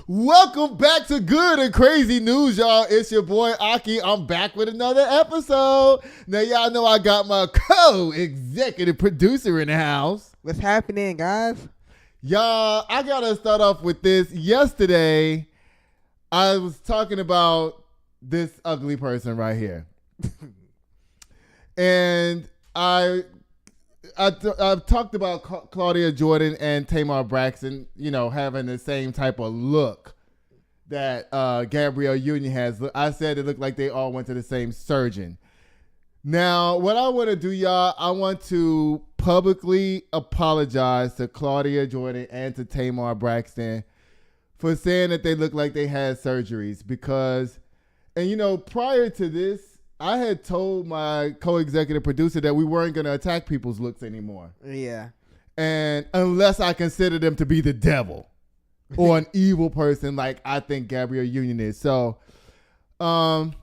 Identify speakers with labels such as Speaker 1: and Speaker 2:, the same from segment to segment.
Speaker 1: Welcome back to Good and Crazy News, y'all. It's your boy Aki. I'm back with another episode. Now, y'all know I got my co-executive producer in the house.
Speaker 2: What's happening, guys?
Speaker 1: Y'all, I gotta start off with this. Yesterday, I was talking about this ugly person right here. And I've talked about Claudia Jordan and Tamar Braxton, having the same type of look that Gabrielle Union has. I said it looked like they all went to the same surgeon. Now, what I want to do, y'all, I want to publicly apologize to Claudia Jordan and to Tamar Braxton for saying that they look like they had surgeries because, prior to this, I had told my co-executive producer that we weren't going to attack people's looks anymore.
Speaker 2: Yeah.
Speaker 1: And unless I consider them to be the devil or an evil person like I think Gabrielle Union is. So, Claudia,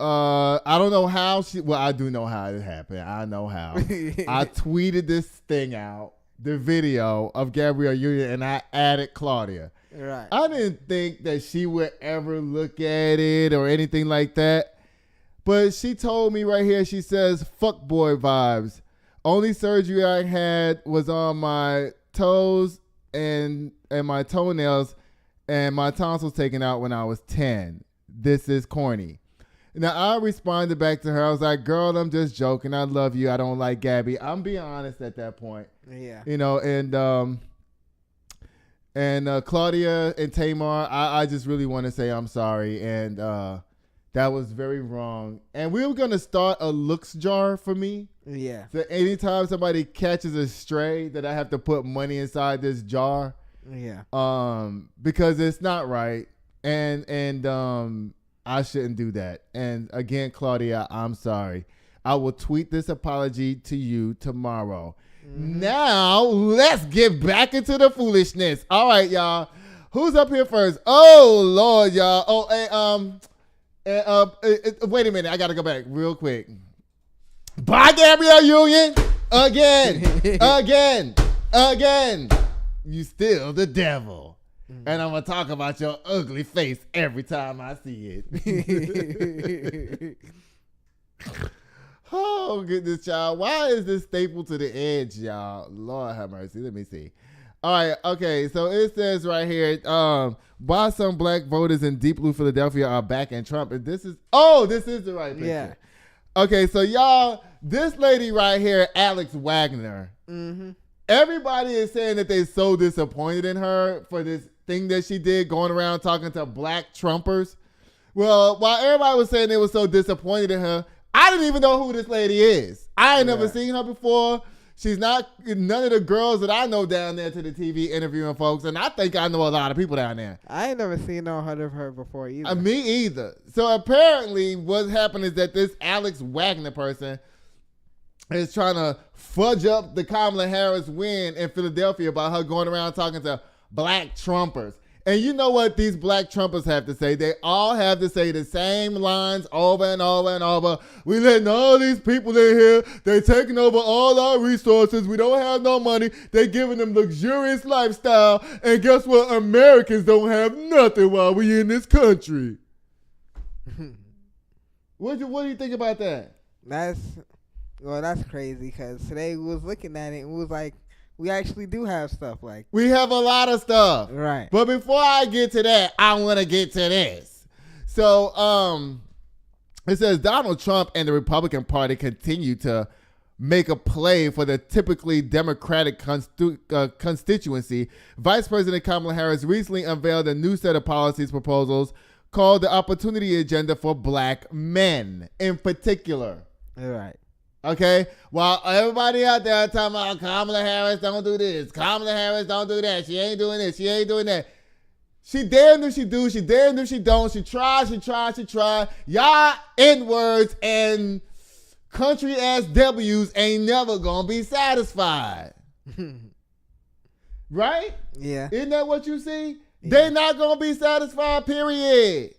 Speaker 1: I don't know how I do know how it happened. I know how. I tweeted this thing out, the video of Gabrielle Union, and I added Claudia.
Speaker 2: Right.
Speaker 1: I didn't think that she would ever look at it or anything like that. But she told me right here, she says, fuckboy vibes. Only surgery I had was on my toes and my toenails, and my tonsils taken out when I was 10. This is corny. Now, I responded back to her. I was like, girl, I'm just joking. I love you. I don't like Gabby. I'm being honest at that point.
Speaker 2: Yeah.
Speaker 1: And Claudia and Tamar, I just really want to say I'm sorry. And that was very wrong. And we were going to start a looks jar for me.
Speaker 2: Yeah.
Speaker 1: So anytime somebody catches a stray, that I have to put money inside this jar.
Speaker 2: Yeah.
Speaker 1: Because it's not right. And I shouldn't do that. And again, Claudia, I'm sorry. I will tweet this apology to you tomorrow. Now, let's get back into the foolishness. All right, y'all. Who's up here first? Oh, Lord, y'all. Oh, wait a minute. I got to go back real quick. Bye, Gabrielle Union. Again. You still the devil. And I'm going to talk about your ugly face every time I see it. Oh, goodness, y'all. Why is this stapled to the edge, y'all? Lord have mercy. Let me see. All right. Okay. So it says right here, why some black voters in Deep Blue Philadelphia are backing Trump. And this is the right picture.
Speaker 2: Yeah.
Speaker 1: Okay. So, y'all, this lady right here, Alex Wagner.
Speaker 2: Mm-hmm.
Speaker 1: Everybody is saying that they're so disappointed in her for this thing that she did, going around talking to black Trumpers. Well, while everybody was saying they were so disappointed in her, I didn't even know who this lady is. I ain't never seen her before. She's not none of the girls that I know down there to the TV interviewing folks, and I think I know a lot of people down there.
Speaker 2: I ain't never seen or heard of her before either.
Speaker 1: Me either. So apparently what happened is that this Alex Wagner person is trying to fudge up the Kamala Harris win in Philadelphia by her going around talking to black Trumpers. And you know what these black Trumpers have to say? They all have to say the same lines over and over and over. We letting all these people in here. They're taking over all our resources. We don't have no money. They're giving them luxurious lifestyle. And guess what? Americans don't have nothing while we in this country. What do you think about that?
Speaker 2: That's crazy because today we was looking at it and we was like, we actually do have stuff like.
Speaker 1: We have a lot of stuff.
Speaker 2: Right.
Speaker 1: But before I get to that, I want to get to this. So, it says Donald Trump and the Republican Party continue to make a play for the typically Democratic constituency. Vice President Kamala Harris recently unveiled a new set of policies proposals called the Opportunity Agenda for Black Men in particular.
Speaker 2: All right.
Speaker 1: Okay, while everybody out there talking about Kamala Harris don't do this, Kamala Harris don't do that, she ain't doing this, she ain't doing that. She damned if she do, she damned if she don't, she try. Y'all N-words and country ass W's ain't never gonna be satisfied. Right?
Speaker 2: Yeah.
Speaker 1: Isn't that what you see?
Speaker 2: Yeah.
Speaker 1: They're not gonna be satisfied, period.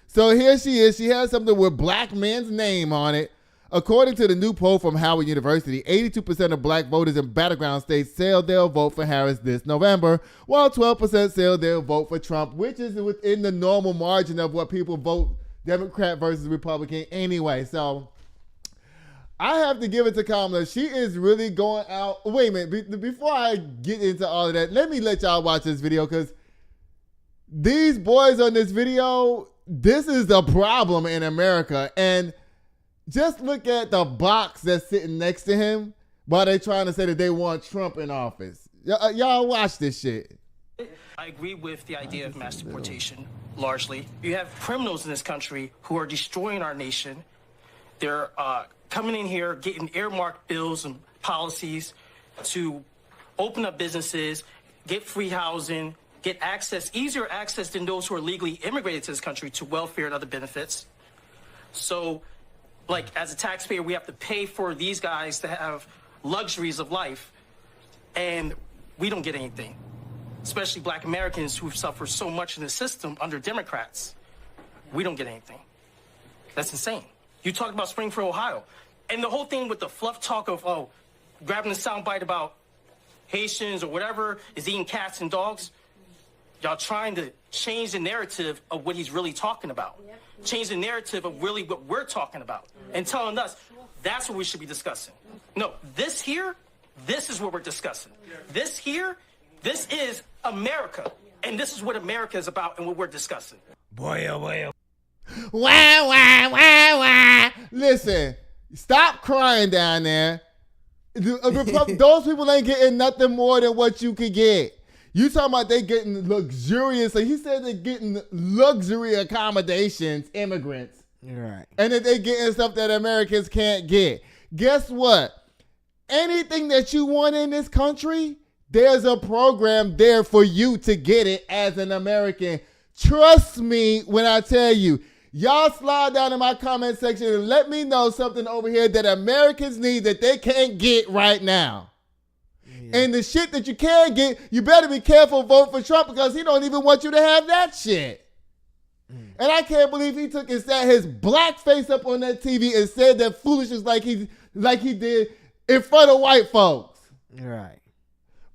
Speaker 1: So here she is, she has something with black men's name on it. According to the new poll from Howard University, 82% of black voters in battleground states said they'll vote for Harris this November, while 12% said they'll vote for Trump, which is within the normal margin of what people vote Democrat versus Republican anyway. So I have to give it to Kamala. She is really going out. Wait a minute. Before I get into all of that, let me let y'all watch this video, because these boys on this video, this is the problem in America. And just look at the box that's sitting next to him while they're trying to say that they want Trump in office. Y'all watch this shit.
Speaker 3: I agree with the idea of mass deportation, largely. You have criminals in this country who are destroying our nation. They're coming in here, getting earmarked bills and policies to open up businesses, get free housing, get access, easier access than those who are legally immigrated to this country to welfare and other benefits. So, like, as a taxpayer, we have to pay for these guys to have luxuries of life, and we don't get anything, especially black Americans who've suffered so much in the system under Democrats. We don't get anything. That's insane. You talked about Springfield, Ohio, and the whole thing with the fluff talk of, grabbing the soundbite about Haitians or whatever is eating cats and dogs. Y'all trying to change the narrative of what he's really talking about. Change the narrative of really what we're talking about and telling us that's what we should be discussing. No, this here, this is what we're discussing. This here, this is America. And this is what America is about and what we're discussing.
Speaker 1: Boy, oh boy. Wah, wah, wah, wah. Listen, stop crying down there. Those people ain't getting nothing more than what you could get. You talking about they getting luxurious. So he said they're getting luxury accommodations, immigrants.
Speaker 2: Right.
Speaker 1: And that they getting stuff that Americans can't get. Guess what? Anything that you want in this country, there's a program there for you to get it as an American. Trust me when I tell you. Y'all slide down in my comment section and let me know something over here that Americans need that they can't get right now. Yeah. And the shit that you can get, you better be careful vote for Trump, because he don't even want you to have that shit. And I can't believe he took his black face up on that TV and said that foolishness like he did in front of white folks.
Speaker 2: Right.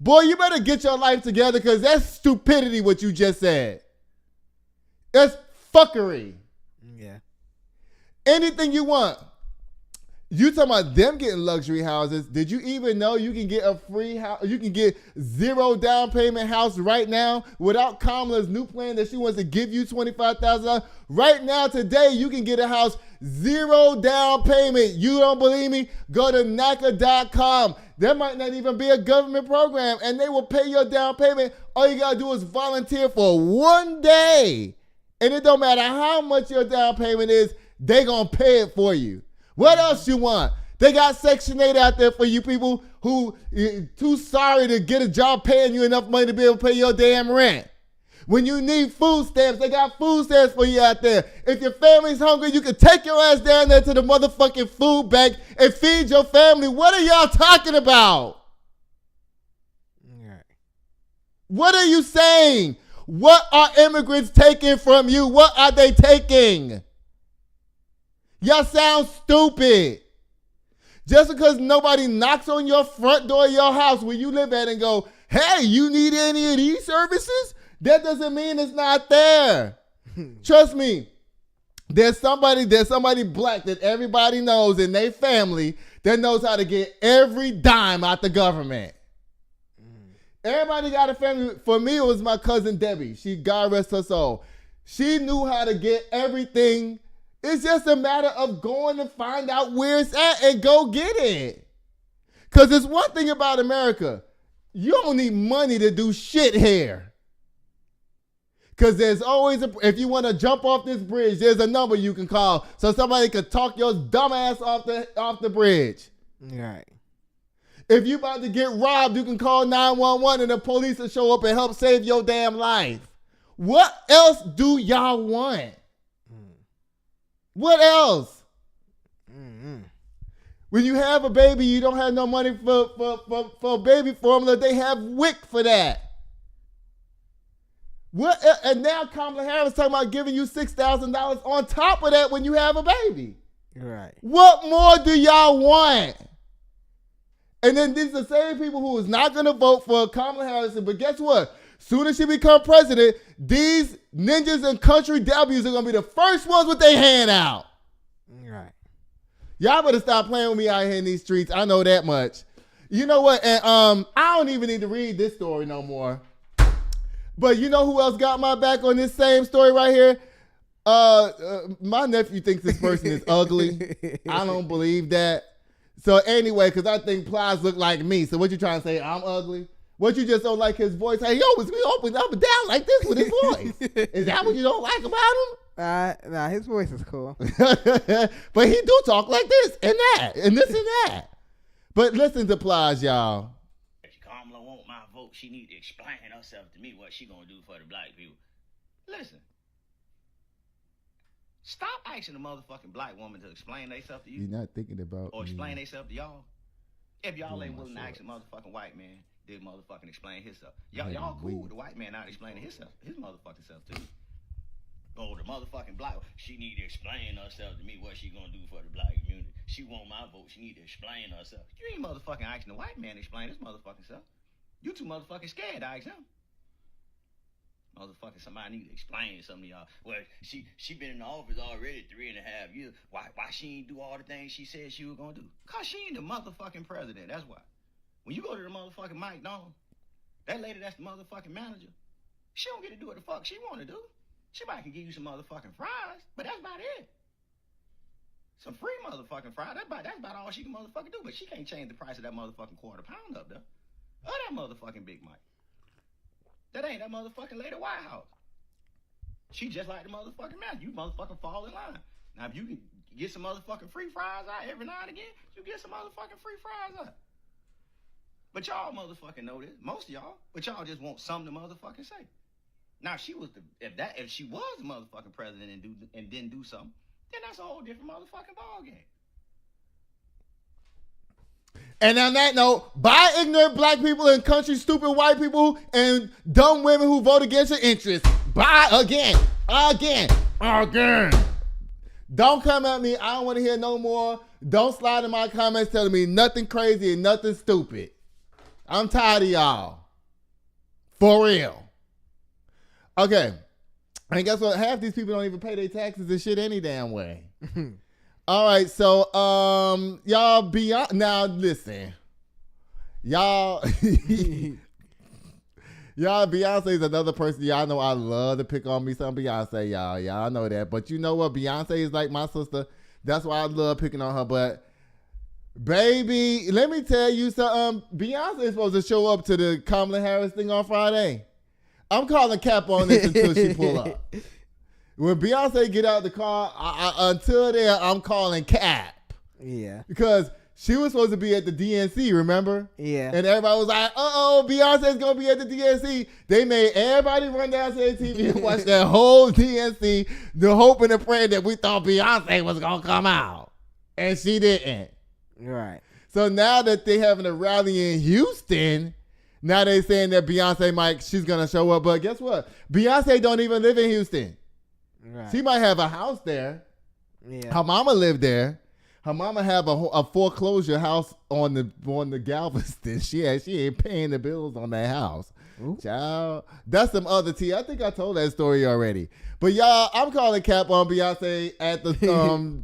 Speaker 1: Boy, you better get your life together, because that's stupidity what you just said. That's fuckery.
Speaker 2: Yeah.
Speaker 1: Anything you want. You talking about them getting luxury houses. Did you even know you can get a free house? You can get zero down payment house right now without Kamala's new plan that she wants to give you $25,000. Right now, today, you can get a house zero down payment. You don't believe me? Go to NACA.com. There might not even be a government program, and they will pay your down payment. All you got to do is volunteer for one day. And it don't matter how much your down payment is, they going to pay it for you. What else you want? They got Section 8 out there for you people who too sorry to get a job paying you enough money to be able to pay your damn rent. When you need food stamps, they got food stamps for you out there. If your family's hungry, you can take your ass down there to the motherfucking food bank and feed your family. What are y'all talking about?
Speaker 2: Right.
Speaker 1: What are you saying? What are immigrants taking from you? What are they taking? Y'all sound stupid. Just because nobody knocks on your front door of your house where you live at and go, hey, you need any of these services? That doesn't mean it's not there. Trust me. There's somebody black that everybody knows in their family that knows how to get every dime out the government. Everybody got a family. For me, it was my cousin Debbie. God rest her soul. She knew how to get everything. It's just a matter of going to find out where it's at and go get it. Because there's one thing about America. You don't need money to do shit here. Because there's always, if you want to jump off this bridge, there's a number you can call so somebody can talk your dumb ass off the bridge.
Speaker 2: Right.
Speaker 1: If you about to get robbed, you can call 911 and the police will show up and help save your damn life. What else do y'all want? What else? Mm-hmm. When you have a baby, you don't have no money for baby formula. They have WIC for that. What? And now Kamala Harris talking about giving you $6,000 on top of that when you have a baby.
Speaker 2: Right.
Speaker 1: What more do y'all want? And then these are the same people who is not going to vote for Kamala Harris. But guess what? Soon as she become president, these ninjas and country W's are going to be the first ones with their hand out.
Speaker 2: Right.
Speaker 1: Y'all better stop playing with me out here in these streets. I know that much. You know what? And I don't even need to read this story no more. But you know who else got my back on this same story right here? My nephew thinks this person is ugly. I don't believe that. So anyway, because I think Plies look like me. So what you trying to say? I'm ugly? What you just don't like his voice? Hey, he always be open up and down like this with his voice. Is that what you don't like about him?
Speaker 2: Nah, his voice is cool.
Speaker 1: But he do talk like this and that and this and that. But listen to Plies, y'all.
Speaker 4: If Kamala want my vote, she need to explain herself to me what she gonna do for the black people. Listen. Stop asking a motherfucking black woman to explain themselves to you.
Speaker 1: You're not thinking about
Speaker 4: or explain
Speaker 1: me.
Speaker 4: themselves to y'all. If y'all ain't willing to ask a motherfucking white man, to motherfucking explain himself. Y'all cool with the white man not explaining his motherfucking self to you. Oh, the motherfucking black, she need to explain herself to me what she gonna do for the black community. She want my vote, she need to explain herself. You ain't motherfucking asking the white man to explain his motherfucking self. You too motherfucking scared to ask him. Motherfucking somebody need to explain something to y'all. Well, she been in the office already 3.5 years. Why she ain't do all the things she said she was gonna do? Cause she ain't the motherfucking president. That's why. When you go to the motherfucking McDonald's, that lady that's the motherfucking manager, she don't get to do what the fuck she wanna do. She might can give you some motherfucking fries, but that's about it. Some free motherfucking fries. That's about all she can motherfucking do. But she can't change the price of that motherfucking quarter pound up there. Or that motherfucking Big Mike. That ain't that motherfucking lady White House. She just like the motherfucking man. You motherfucking fall in line. Now, if you can get some motherfucking free fries out every now and again, you get some motherfucking free fries out. But y'all motherfucking know this. Most of y'all. But y'all just want something to motherfucking say. Now, if she was the motherfucking president and didn't do something, then that's a whole different motherfucking ballgame.
Speaker 1: And on that note, by ignorant black people and country stupid white people and dumb women who vote against your interests. Bye again. Don't come at me. I don't want to hear no more. Don't slide in my comments telling me nothing crazy and nothing stupid. I'm tired of y'all. For real. Okay. And guess what? Half these people don't even pay their taxes and shit any damn way. All right, so y'all now listen. Y'all Beyonce is another person. Y'all know I love to pick on me some Beyonce, y'all. Y'all know that. But you know what? Beyonce is like my sister. That's why I love picking on her. But baby, let me tell you something. Beyonce is supposed to show up to the Kamala Harris thing on Friday. I'm calling cap on this until she pull up. When Beyonce get out the car, until there, I'm calling cap.
Speaker 2: Yeah.
Speaker 1: Because she was supposed to be at the DNC, remember?
Speaker 2: Yeah.
Speaker 1: And everybody was like, Beyonce's going to be at the DNC. They made everybody run down to their TV and watch that whole DNC, the hoping and praying that we thought Beyonce was going to come out. And she didn't.
Speaker 2: Right.
Speaker 1: So now that they're having a rally in Houston, now they're saying that Beyonce she's going to show up. But guess what? Beyonce don't even live in Houston. Right. She might have a house there.
Speaker 2: Yeah.
Speaker 1: Her mama lived there. Her mama have a foreclosure house on the Galveston. She ain't paying the bills on that house. Ooh. Child, that's some other tea. I think I told that story already. But y'all, I'm calling cap on Beyonce at the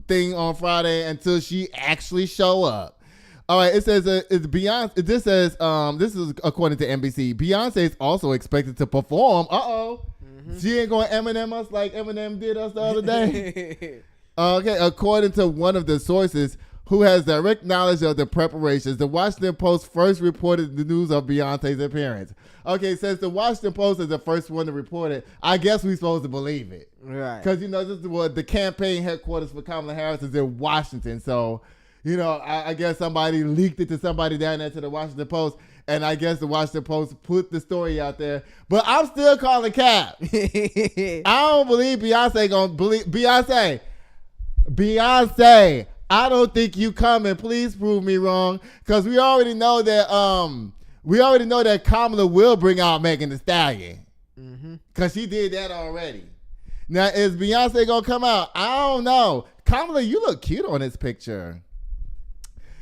Speaker 1: thing on Friday until she actually show up. All right, it says it's Beyonce. This says this is according to NBC. Beyonce is also expected to perform. She ain't going to Eminem us like Eminem did us the other day. Okay, according to one of the sources who has direct knowledge of the preparations, the Washington Post first reported the news of Beyonce's appearance. Okay, since the Washington Post is the first one to report it, I guess we're supposed to believe it.
Speaker 2: Right.
Speaker 1: Because, this is what the campaign headquarters for Kamala Harris is in Washington. So, I guess somebody leaked it to somebody down there to the Washington Post. And I guess the Washington Post put the story out there. But I'm still calling cap. I don't believe Beyonce gonna believe Beyonce, I don't think you coming. Please prove me wrong. Because we already know that Kamala will bring out Megan Thee Stallion. Because she did that already. Now, is Beyonce gonna come out? I don't know. Kamala, you look cute on this picture.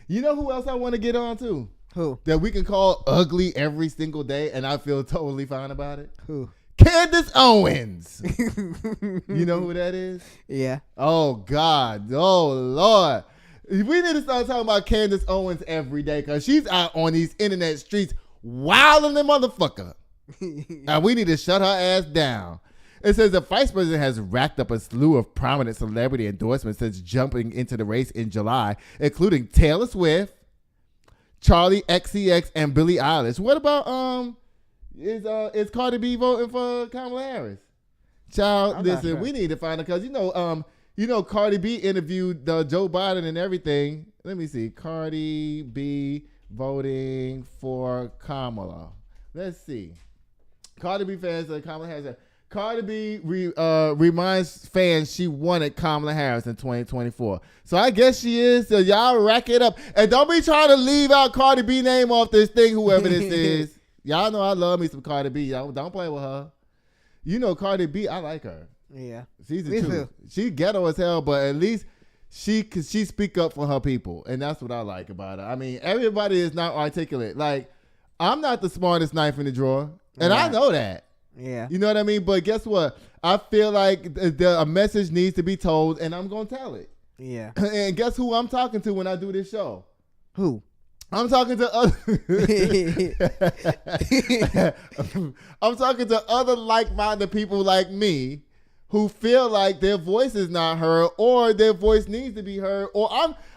Speaker 1: You know who else I want to get on to?
Speaker 2: Who?
Speaker 1: That we can call ugly every single day, and I feel totally fine about it.
Speaker 2: Who?
Speaker 1: Candace Owens. You know who that is?
Speaker 2: Yeah.
Speaker 1: Oh, God. Oh, Lord. We need to start talking about Candace Owens every day because she's out on these internet streets wilding the motherfucker. And we need to shut her ass down. It says the vice president has racked up a slew of prominent celebrity endorsements since jumping into the race in July, including Taylor Swift, Charlie XCX, and Billie Eilish. What about is Cardi B voting for Kamala Harris? Child, listen, sure. We need to find her because you know Cardi B interviewed Joe Biden and everything. Let me see, Cardi B voting for Kamala. Let's see. Cardi B fans Kamala Harris. Cardi B reminds fans she wanted Kamala Harris in 2024. So I guess she is. So y'all rack it up. And don't be trying to leave out Cardi B name off this thing, whoever this is. Y'all know I love me some Cardi B. Y'all don't play with her. You know Cardi B, I like her.
Speaker 2: Yeah.
Speaker 1: She's a truth. She ghetto as hell, but at least she speak up for her people. And that's what I like about her. I mean, everybody is not articulate. Like, I'm not the smartest knife in the drawer. And I know that.
Speaker 2: Yeah.
Speaker 1: You know what I mean? But guess what? I feel like a message needs to be told, and I'm going to tell it.
Speaker 2: Yeah.
Speaker 1: And guess who I'm talking to when I do this show?
Speaker 2: Who?
Speaker 1: I'm talking to other like-minded people like me who feel like their voice is not heard or their voice needs to be heard. Or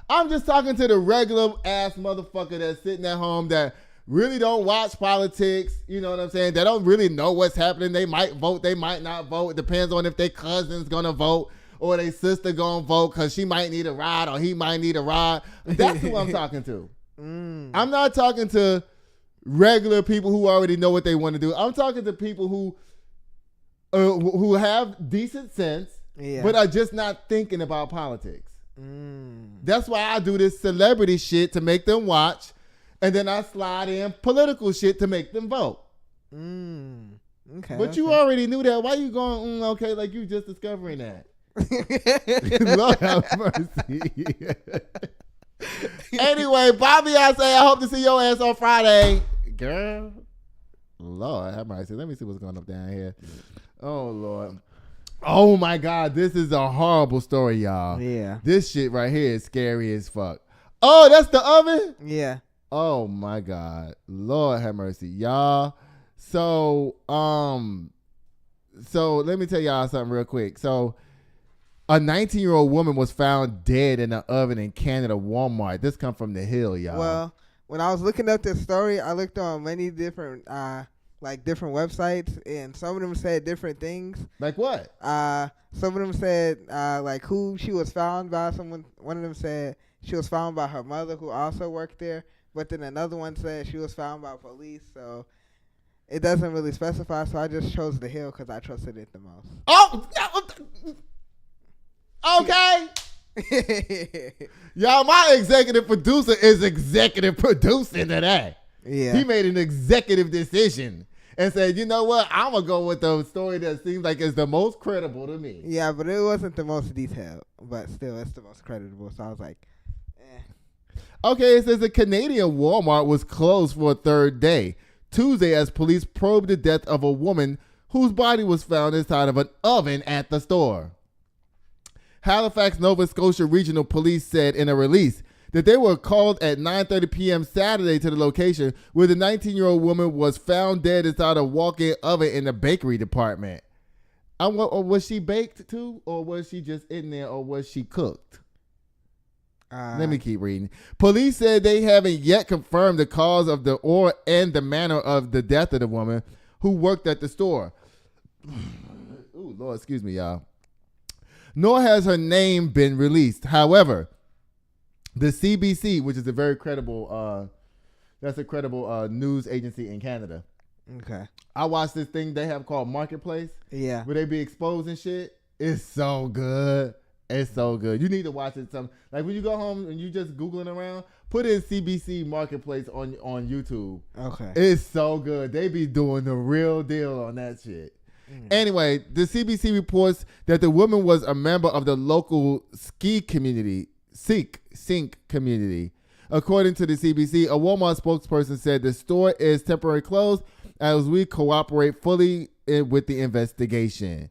Speaker 1: I'm just talking to the regular ass motherfucker that's sitting at home that really don't watch politics, you know what I'm saying? They don't really know what's happening. They might vote, they might not vote. It depends on if their cousin's gonna vote or their sister gonna vote because she might need a ride or he might need a ride. That's who I'm talking to. I'm not talking to regular people who already know what they want to do. I'm talking to people who have decent sense, but are just not thinking about politics. That's why I do this celebrity shit to make them watch. And then I slide in political shit to make them vote. Okay. But you already knew that. Why you going, okay, like you just discovering that? Lord have mercy. Anyway, Bobby, I say I hope to see your ass on Friday. Girl. Lord have mercy. Let me see what's going up down here. Oh, Lord. Oh, my God. This is a horrible story, y'all.
Speaker 2: Yeah.
Speaker 1: This shit right here is scary as fuck. Oh, that's the oven?
Speaker 2: Yeah.
Speaker 1: Oh my God. Lord have mercy. Y'all. So let me tell y'all something real quick. So a 19-year-old woman was found dead in an oven in Canada Walmart. This come from The Hill, y'all.
Speaker 2: Well, when I was looking up this story, I looked on many different different websites, and some of them said different things.
Speaker 1: Like what?
Speaker 2: Some of them said like who she was found by. One of them said she was found by her mother, who also worked there. But then another one said she was found by police, so it doesn't really specify. So I just chose The Hill because I trusted it the most.
Speaker 1: Oh, okay. Y'all, my executive producer is executive producing today.
Speaker 2: Yeah.
Speaker 1: He made an executive decision and said, you know what? I'm going to go with the story that seems like is the most credible to me.
Speaker 2: Yeah, but it wasn't the most detailed. But still, it's the most credible. So I was like,
Speaker 1: Okay, it says the Canadian Walmart was closed for a third day Tuesday as police probed the death of a woman whose body was found inside of an oven at the store. Halifax, Nova Scotia Regional Police said in a release that they were called at 9:30 p.m. Saturday to the location where the 19-year-old woman was found dead inside a walk-in oven in the bakery department. Was she baked too, or was she just in there, or was she cooked? Let me keep reading. Police said they haven't yet confirmed the cause of the manner of the death of the woman who worked at the store. Ooh, Lord, excuse me, y'all. Nor has her name been released. However, the CBC, which is a very credible, news agency in Canada.
Speaker 2: Okay.
Speaker 1: I watched this thing they have called Marketplace.
Speaker 2: Yeah.
Speaker 1: Where they be exposing shit. It's so good. It's so good. You need to watch it. Like when you go home and you just Googling around, put in CBC Marketplace on YouTube.
Speaker 2: Okay.
Speaker 1: It's so good. They be doing the real deal on that shit. Anyway, the CBC reports that the woman was a member of the local Sikh community. According to the CBC, a Walmart spokesperson said the store is temporarily closed as we cooperate fully with the investigation.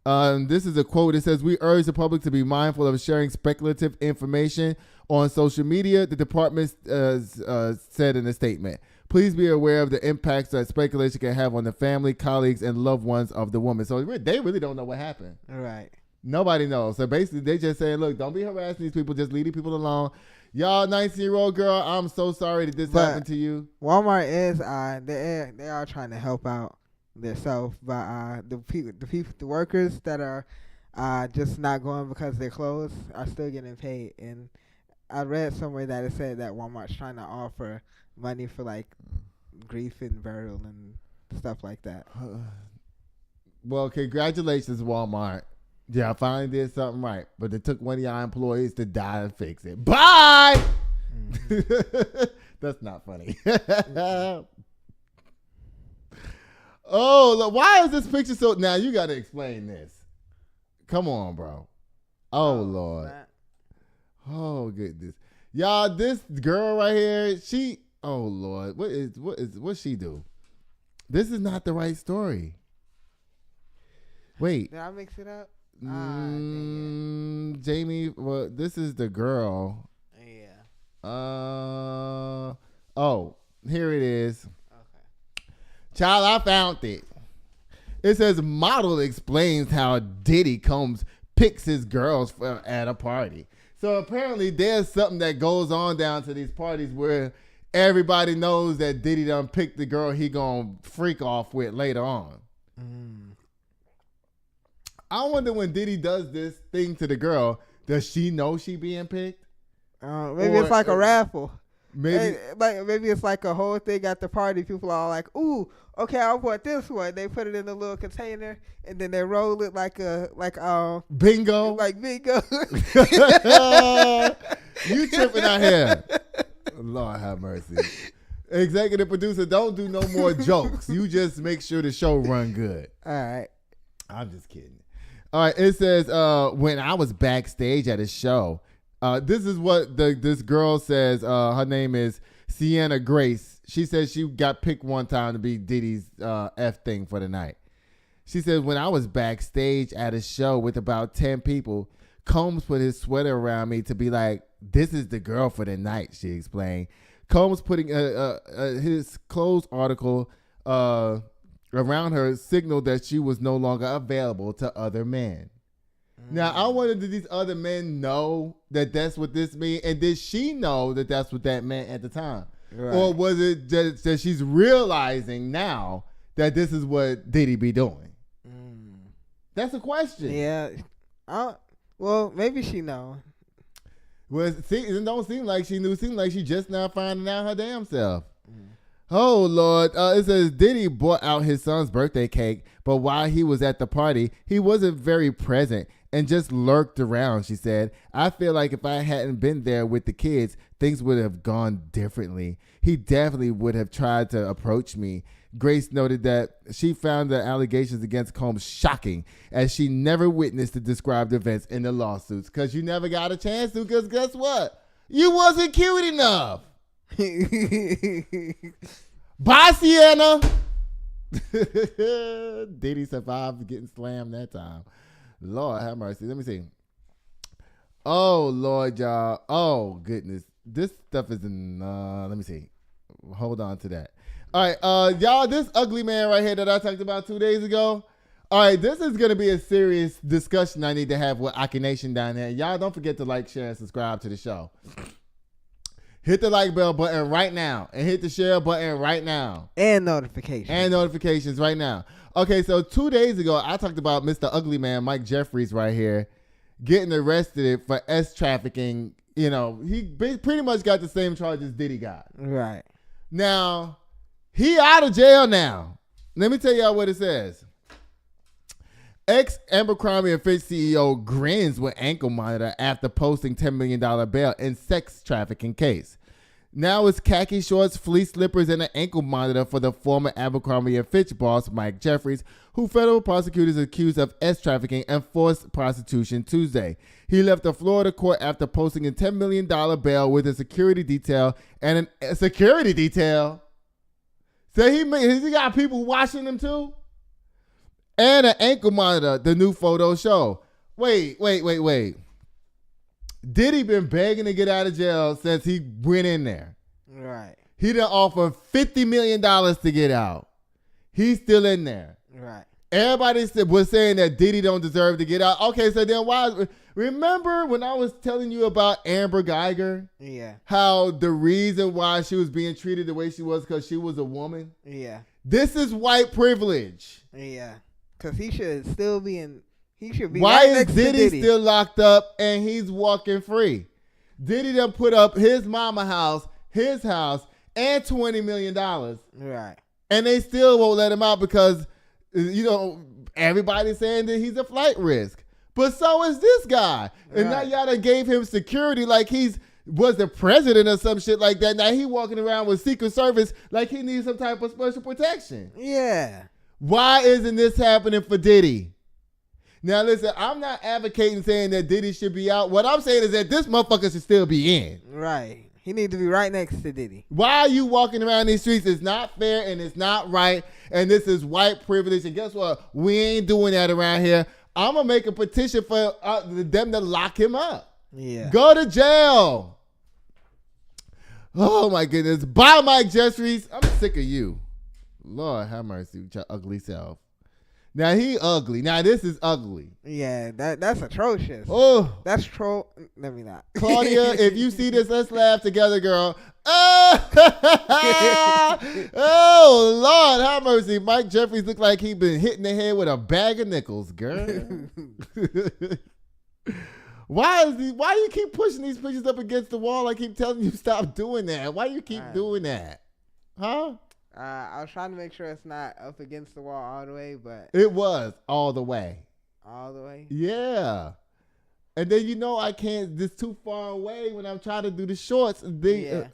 Speaker 1: This is a quote. It says, "We urge the public to be mindful of sharing speculative information on social media," the department said in a statement. "Please be aware of the impacts that speculation can have on the family, colleagues, and loved ones of the woman." So they really don't know what happened.
Speaker 2: All right.
Speaker 1: Nobody knows. So basically, they just saying, look, don't be harassing these people. Just leave these people alone. Y'all 19-year-old girl, I'm so sorry that this happened to you.
Speaker 2: Walmart is, they are trying to help out themselves, but the workers that are just not going because they're closed are still getting paid. And I read somewhere that it said that Walmart's trying to offer money for like grief and burial and stuff like that.
Speaker 1: Well, congratulations, Walmart. Yeah, I finally did something right, but it took one of y'all employees to die and fix it. Bye. That's not funny. Oh, look, why is this picture so? Now you got to explain this. Come on, bro. Oh Lord. Oh goodness, y'all. This girl right here, she. Oh Lord, what she do? This is not the right story. Wait.
Speaker 2: Did I mix it up?
Speaker 1: Jamie, well, this is the girl.
Speaker 2: Yeah.
Speaker 1: Oh, here it is.
Speaker 2: Okay.
Speaker 1: Child, I found it. It says model explains how Diddy picks his girls at a party. So apparently there's something that goes on down to these parties where everybody knows that Diddy done picked the girl he gonna freak off with later on. I wonder when Diddy does this thing to the girl, does she know she being picked?
Speaker 2: Maybe it's like a raffle.
Speaker 1: Maybe
Speaker 2: maybe it's like a whole thing at the party. People are like, "Ooh, okay, I want this one." They put it in a little container and then they roll it like
Speaker 1: bingo.
Speaker 2: Like bingo.
Speaker 1: You tripping out here. Lord have mercy. Executive producer, don't do no more jokes. You just make sure the show run good.
Speaker 2: All right.
Speaker 1: I'm just kidding. All right, it says, when I was backstage at a show, this is what this girl says. Her name is Sienna Grace. She says she got picked one time to be Diddy's F thing for the night. She said, when I was backstage at a show with about 10 people, Combs put his sweater around me to be like, this is the girl for the night, she explained. Combs putting his clothes article around her signaled that she was no longer available to other men. Now, I wonder, did these other men know that that's what this means? And did she know that that's what that meant at the time? Right. Or was it just that she's realizing now that this is what Diddy be doing? That's a question.
Speaker 2: Yeah. Well, maybe she know.
Speaker 1: Well, it don't seem like she knew. It seems like she just now finding out her damn self. Oh, Lord. It says Diddy brought out his son's birthday cake, but while he was at the party, he wasn't very present and just lurked around, she said. I feel like if I hadn't been there with the kids, things would have gone differently. He definitely would have tried to approach me. Grace noted that she found the allegations against Combs shocking, as she never witnessed the described events in the lawsuits, because you never got a chance to, because guess what? You wasn't cute enough. Bye, Sienna. Diddy survived getting slammed that time. Lord have mercy. Let me see. Oh, Lord, y'all. Oh, goodness. This stuff is in, let me see. Hold on to that. All right, y'all, this ugly man right here that I talked about 2 days ago. All right, this is going to be a serious discussion I need to have with Aki Nation down there. Y'all don't forget to like, share, and subscribe to the show. Hit the like bell button right now and hit the share button right now.
Speaker 2: And notifications.
Speaker 1: And notifications right now. Okay, so 2 days ago, I talked about Mr. Ugly Man, Mike Jeffries right here, getting arrested for trafficking. You know, he pretty much got the same charges Diddy got.
Speaker 2: Right.
Speaker 1: Now, he out of jail now. Let me tell y'all what it says. Ex-Abercrombie Fitch CEO grins with ankle monitor after posting $10 million bail in sex trafficking case. Now it's khaki shorts, fleece slippers, and an ankle monitor for the former Abercrombie Fitch boss, Mike Jeffries, who federal prosecutors accused of trafficking and forced prostitution Tuesday. He left the Florida court after posting a $10 million bail with a security detail and a security detail. So he got people watching him too? And an ankle monitor, the new photo show. Wait. Diddy been begging to get out of jail since he went in there.
Speaker 2: Right.
Speaker 1: He done offered $50 million to get out. He's still in there.
Speaker 2: Right.
Speaker 1: Everybody was saying that Diddy don't deserve to get out. Okay, so then why? Remember when I was telling you about Amber Geiger?
Speaker 2: Yeah.
Speaker 1: How the reason why she was being treated the way she was because she was a woman?
Speaker 2: Yeah.
Speaker 1: This is white privilege.
Speaker 2: Yeah. Because he should still be in... He should be.
Speaker 1: Why
Speaker 2: right
Speaker 1: is
Speaker 2: next to
Speaker 1: Diddy still locked up and he's walking free? Diddy done put up his mama house, his house, and $20 million.
Speaker 2: Right.
Speaker 1: And they still won't let him out because, everybody's saying that he's a flight risk. But so is this guy. And now y'all done gave him security like was the president or some shit like that. Now he walking around with Secret Service like he needs some type of special protection.
Speaker 2: Yeah.
Speaker 1: Why isn't this happening for Diddy? Now, listen, I'm not advocating saying that Diddy should be out. What I'm saying is that this motherfucker should still be in.
Speaker 2: Right. He needs to be right next to Diddy.
Speaker 1: Why are you walking around these streets? It's not fair and it's not right. And this is white privilege. And guess what? We ain't doing that around here. I'm going to make a petition for them to lock him up.
Speaker 2: Yeah.
Speaker 1: Go to jail. Oh, my goodness. Bye, Mike Jeffries. I'm sick of you. Lord have mercy with your ugly self. Now he ugly. Now this is ugly.
Speaker 2: Yeah, that's atrocious.
Speaker 1: Oh,
Speaker 2: that's troll. Let me not.
Speaker 1: Claudia, if you see this, let's laugh together, girl. Oh, oh Lord, have mercy. Mike Jeffries looked like he been hitting the head with a bag of nickels, girl. Why you keep pushing these pictures up against the wall? I keep telling you stop doing that. Why you keep doing that? Huh?
Speaker 2: I was trying to make sure it's not up against the wall all the way, but...
Speaker 1: It was all the way.
Speaker 2: All the way?
Speaker 1: Yeah. And then I can't, this too far away when I'm trying to do the shorts.
Speaker 2: Yeah.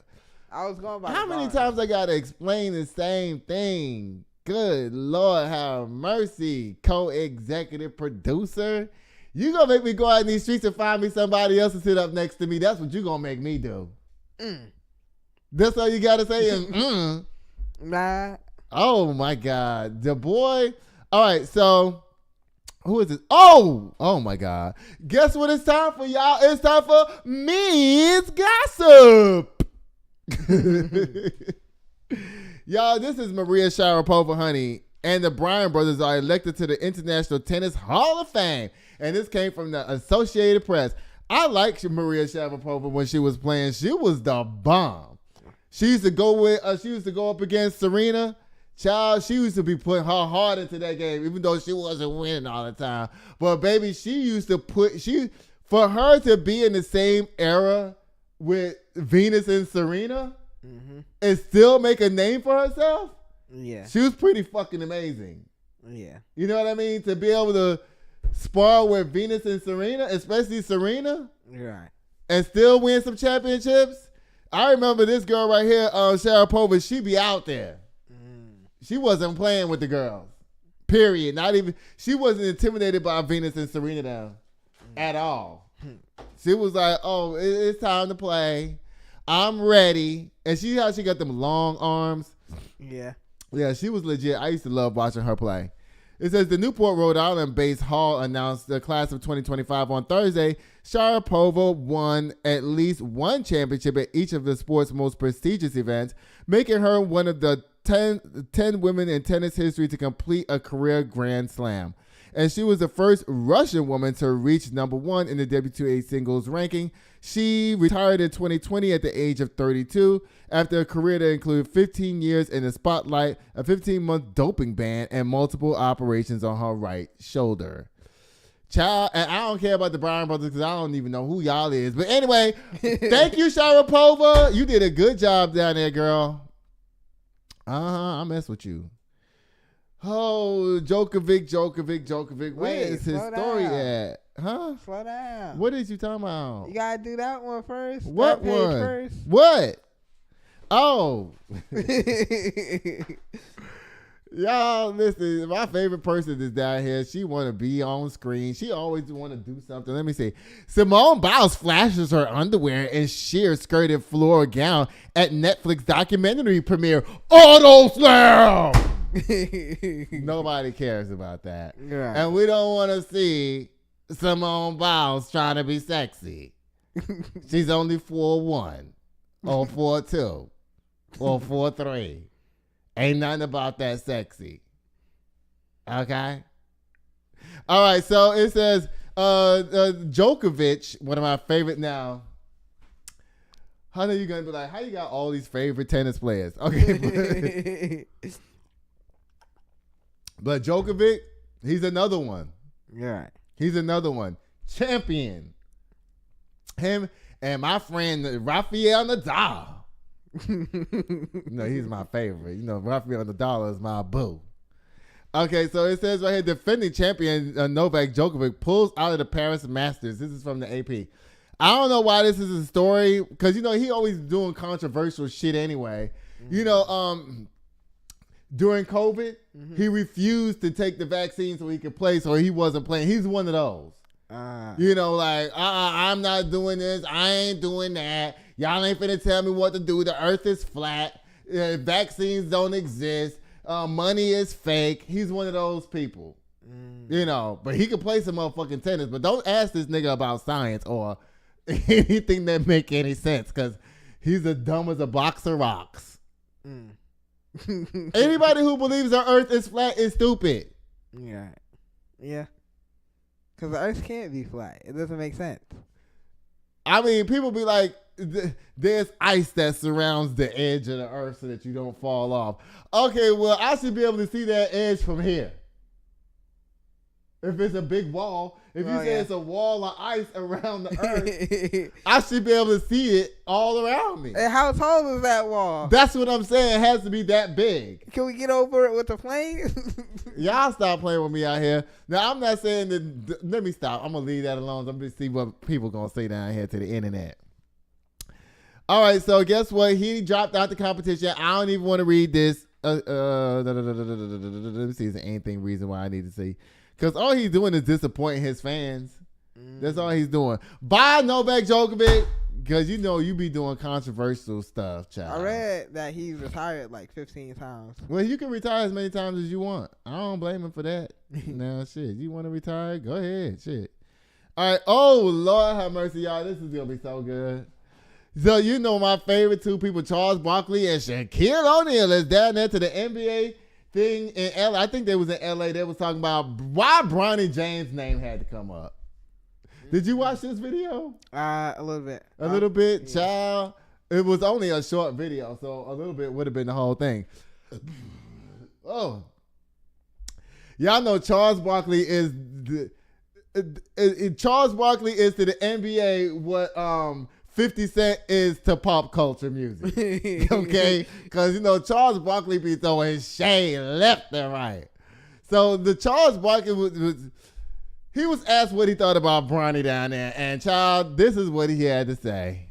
Speaker 2: I was going by
Speaker 1: how many times I got to explain the same thing? Good Lord, have mercy. Co-executive producer. You going to make me go out in these streets and find me somebody else to sit up next to me. That's what you going to make me do. That's all you got to say?
Speaker 2: Nah.
Speaker 1: Oh my God. The boy. All right. So who is this? Oh my God. Guess what it's time for, y'all? It's time for Miss Gossip. Y'all, this is Maria Sharapova, honey. And the Bryan brothers are elected to the International Tennis Hall of Fame. And this came from the Associated Press. I liked Maria Sharapova when she was playing. She was the bomb. She used to go up against Serena. Child, she used to be putting her heart into that game, even though she wasn't winning all the time. But baby, she used to for her to be in the same era with Venus and Serena and still make a name for herself.
Speaker 2: Yeah.
Speaker 1: She was pretty fucking amazing.
Speaker 2: Yeah.
Speaker 1: You know what I mean? To be able to spar with Venus and Serena, especially Serena.
Speaker 2: Right.
Speaker 1: And still win some championships. I remember this girl right here, Sharapova, she be out there. She wasn't playing with the girls. Period. Not even, she wasn't intimidated by Venus and Serena now at all. She was like, oh, it's time to play. I'm ready. And she got them long arms.
Speaker 2: Yeah.
Speaker 1: Yeah, she was legit. I used to love watching her play. It says the Newport, Rhode Island-based Hall announced the class of 2025 on Thursday. Sharapova won at least one championship at each of the sport's most prestigious events, making her one of the 10 women in tennis history to complete a career Grand Slam. And she was the first Russian woman to reach number one in the WTA singles ranking. She retired in 2020 at the age of 32 after a career that included 15 years in the spotlight, a 15-month doping ban, and multiple operations on her right shoulder. Child, and I don't care about the Bryan brothers because I don't even know who y'all is. But anyway, thank you, Sharapova. You did a good job down there, girl. I mess with you. Oh, Djokovic. Where is his story at? Huh?
Speaker 2: Slow down.
Speaker 1: What is you talking about?
Speaker 2: You gotta do that one first.
Speaker 1: What
Speaker 2: that page
Speaker 1: one?
Speaker 2: First.
Speaker 1: What? Oh. Y'all, listen, my favorite person is down here. She want to be on screen. She always want to do something. Let me see. Simone Biles flashes her underwear and sheer skirted floral gown at Netflix documentary premiere. Auto Slam! Nobody cares about that.
Speaker 2: Right.
Speaker 1: And we don't want to see Simone Biles trying to be sexy. She's only 4'1", or 4'2", or 4'3". Ain't nothing about that sexy. Okay? All right, so it says Djokovic, one of my favorite now. How are you going to be like, how you got all these favorite tennis players? Okay. But Djokovic, he's another one.
Speaker 2: Yeah.
Speaker 1: He's another one. Champion. Him and my friend Rafael Nadal. No, he's my favorite. You know, Rafael Nadal is my boo. Okay, so it says right here, defending champion Novak Djokovic pulls out of the Paris Masters. This is from the AP. I don't know why this is a story, because, you know, he always doing controversial shit anyway. Mm-hmm. You know, during COVID, he refused to take the vaccine so he could play, so he wasn't playing. He's one of those. You know, like, I'm not doing this. I ain't doing that. Y'all ain't finna tell me what to do. The earth is flat. Vaccines don't exist. Money is fake. He's one of those people. You know, but he can play some motherfucking tennis. But don't ask this nigga about science or anything that make any sense, because he's as dumb as a box of rocks. Anybody who believes the earth is flat is stupid.
Speaker 2: Yeah. Yeah. Because the earth can't be flat. It doesn't make sense.
Speaker 1: I mean, people be like, there's ice that surrounds the edge of the earth so that you don't fall off. Okay, well, I should be able to see that edge from here. If it's a big wall, if you say it's a wall of ice around the earth, I should be able to see it all around me.
Speaker 2: And how tall is that wall?
Speaker 1: That's what I'm saying. It has to be that big.
Speaker 2: Can we get over it with the plane?
Speaker 1: Y'all stop playing with me out here. Now, I'm not saying that. Let me stop. I'm going to leave that alone. I'm going to see what people going to say down here to the internet. All right, so guess what? He dropped out the competition. I don't even want to read this. Let me see if there's anything reason why I need to see. Because all he's doing is disappointing his fans. That's all he's doing. Bye, Novak Djokovic. Because you know you be doing controversial stuff, child.
Speaker 2: I read that he retired like 15 times.
Speaker 1: Well, you can retire as many times as you want. I don't blame him for that. Now, shit, you want to retire? Go ahead, shit. All right. Oh, Lord have mercy, y'all. This is going to be so good. So, you know my favorite two people, Charles Barkley and Shaquille O'Neal, is down there to the NBA thing in LA. I think they was in LA. They was talking about why Bronny James' name had to come up. Did you watch this video?
Speaker 2: A little bit.
Speaker 1: A little bit, child. It was only a short video, so a little bit would have been the whole thing. Oh. Y'all know Charles Barkley is Charles Barkley is to the NBA what 50 Cent is to pop culture music. Okay? Because, you know, Charles Barkley be throwing shade left and right. So the Charles Barkley he was asked what he thought about Bronny down there. And, child, this is what he had to say.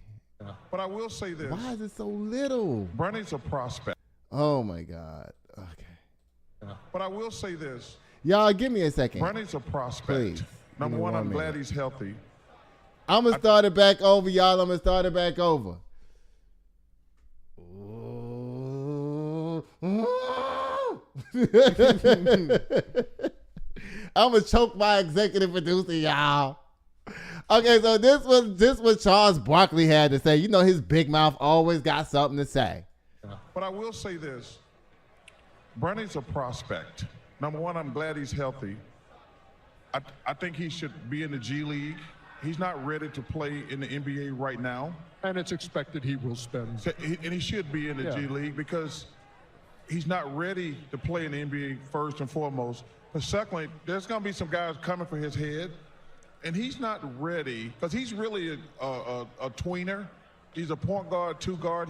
Speaker 5: But I will say this.
Speaker 1: Why is it so little?
Speaker 5: Bronny's a prospect.
Speaker 1: Oh, my God. Okay.
Speaker 5: But I will say this.
Speaker 1: Y'all, give me a second.
Speaker 5: Bronny's a prospect.
Speaker 1: Please.
Speaker 5: Number one, I'm glad he's healthy.
Speaker 1: I'm going to start it back over, y'all. I'm going to start it back over. I'm going to choke my executive producer, y'all. Okay, so this was Charles Barkley had to say. You know his big mouth always got something to say.
Speaker 5: But I will say this. Bronny's a prospect. Number one, I'm glad he's healthy. I think he should be in the G League. He's not ready to play in the NBA right now.
Speaker 6: And it's expected he will spend.
Speaker 5: And he should be in the G League because he's not ready to play in the NBA first and foremost. But secondly, there's going to be some guys coming for his head. And he's not ready because he's really a tweener. He's a point guard, two guard.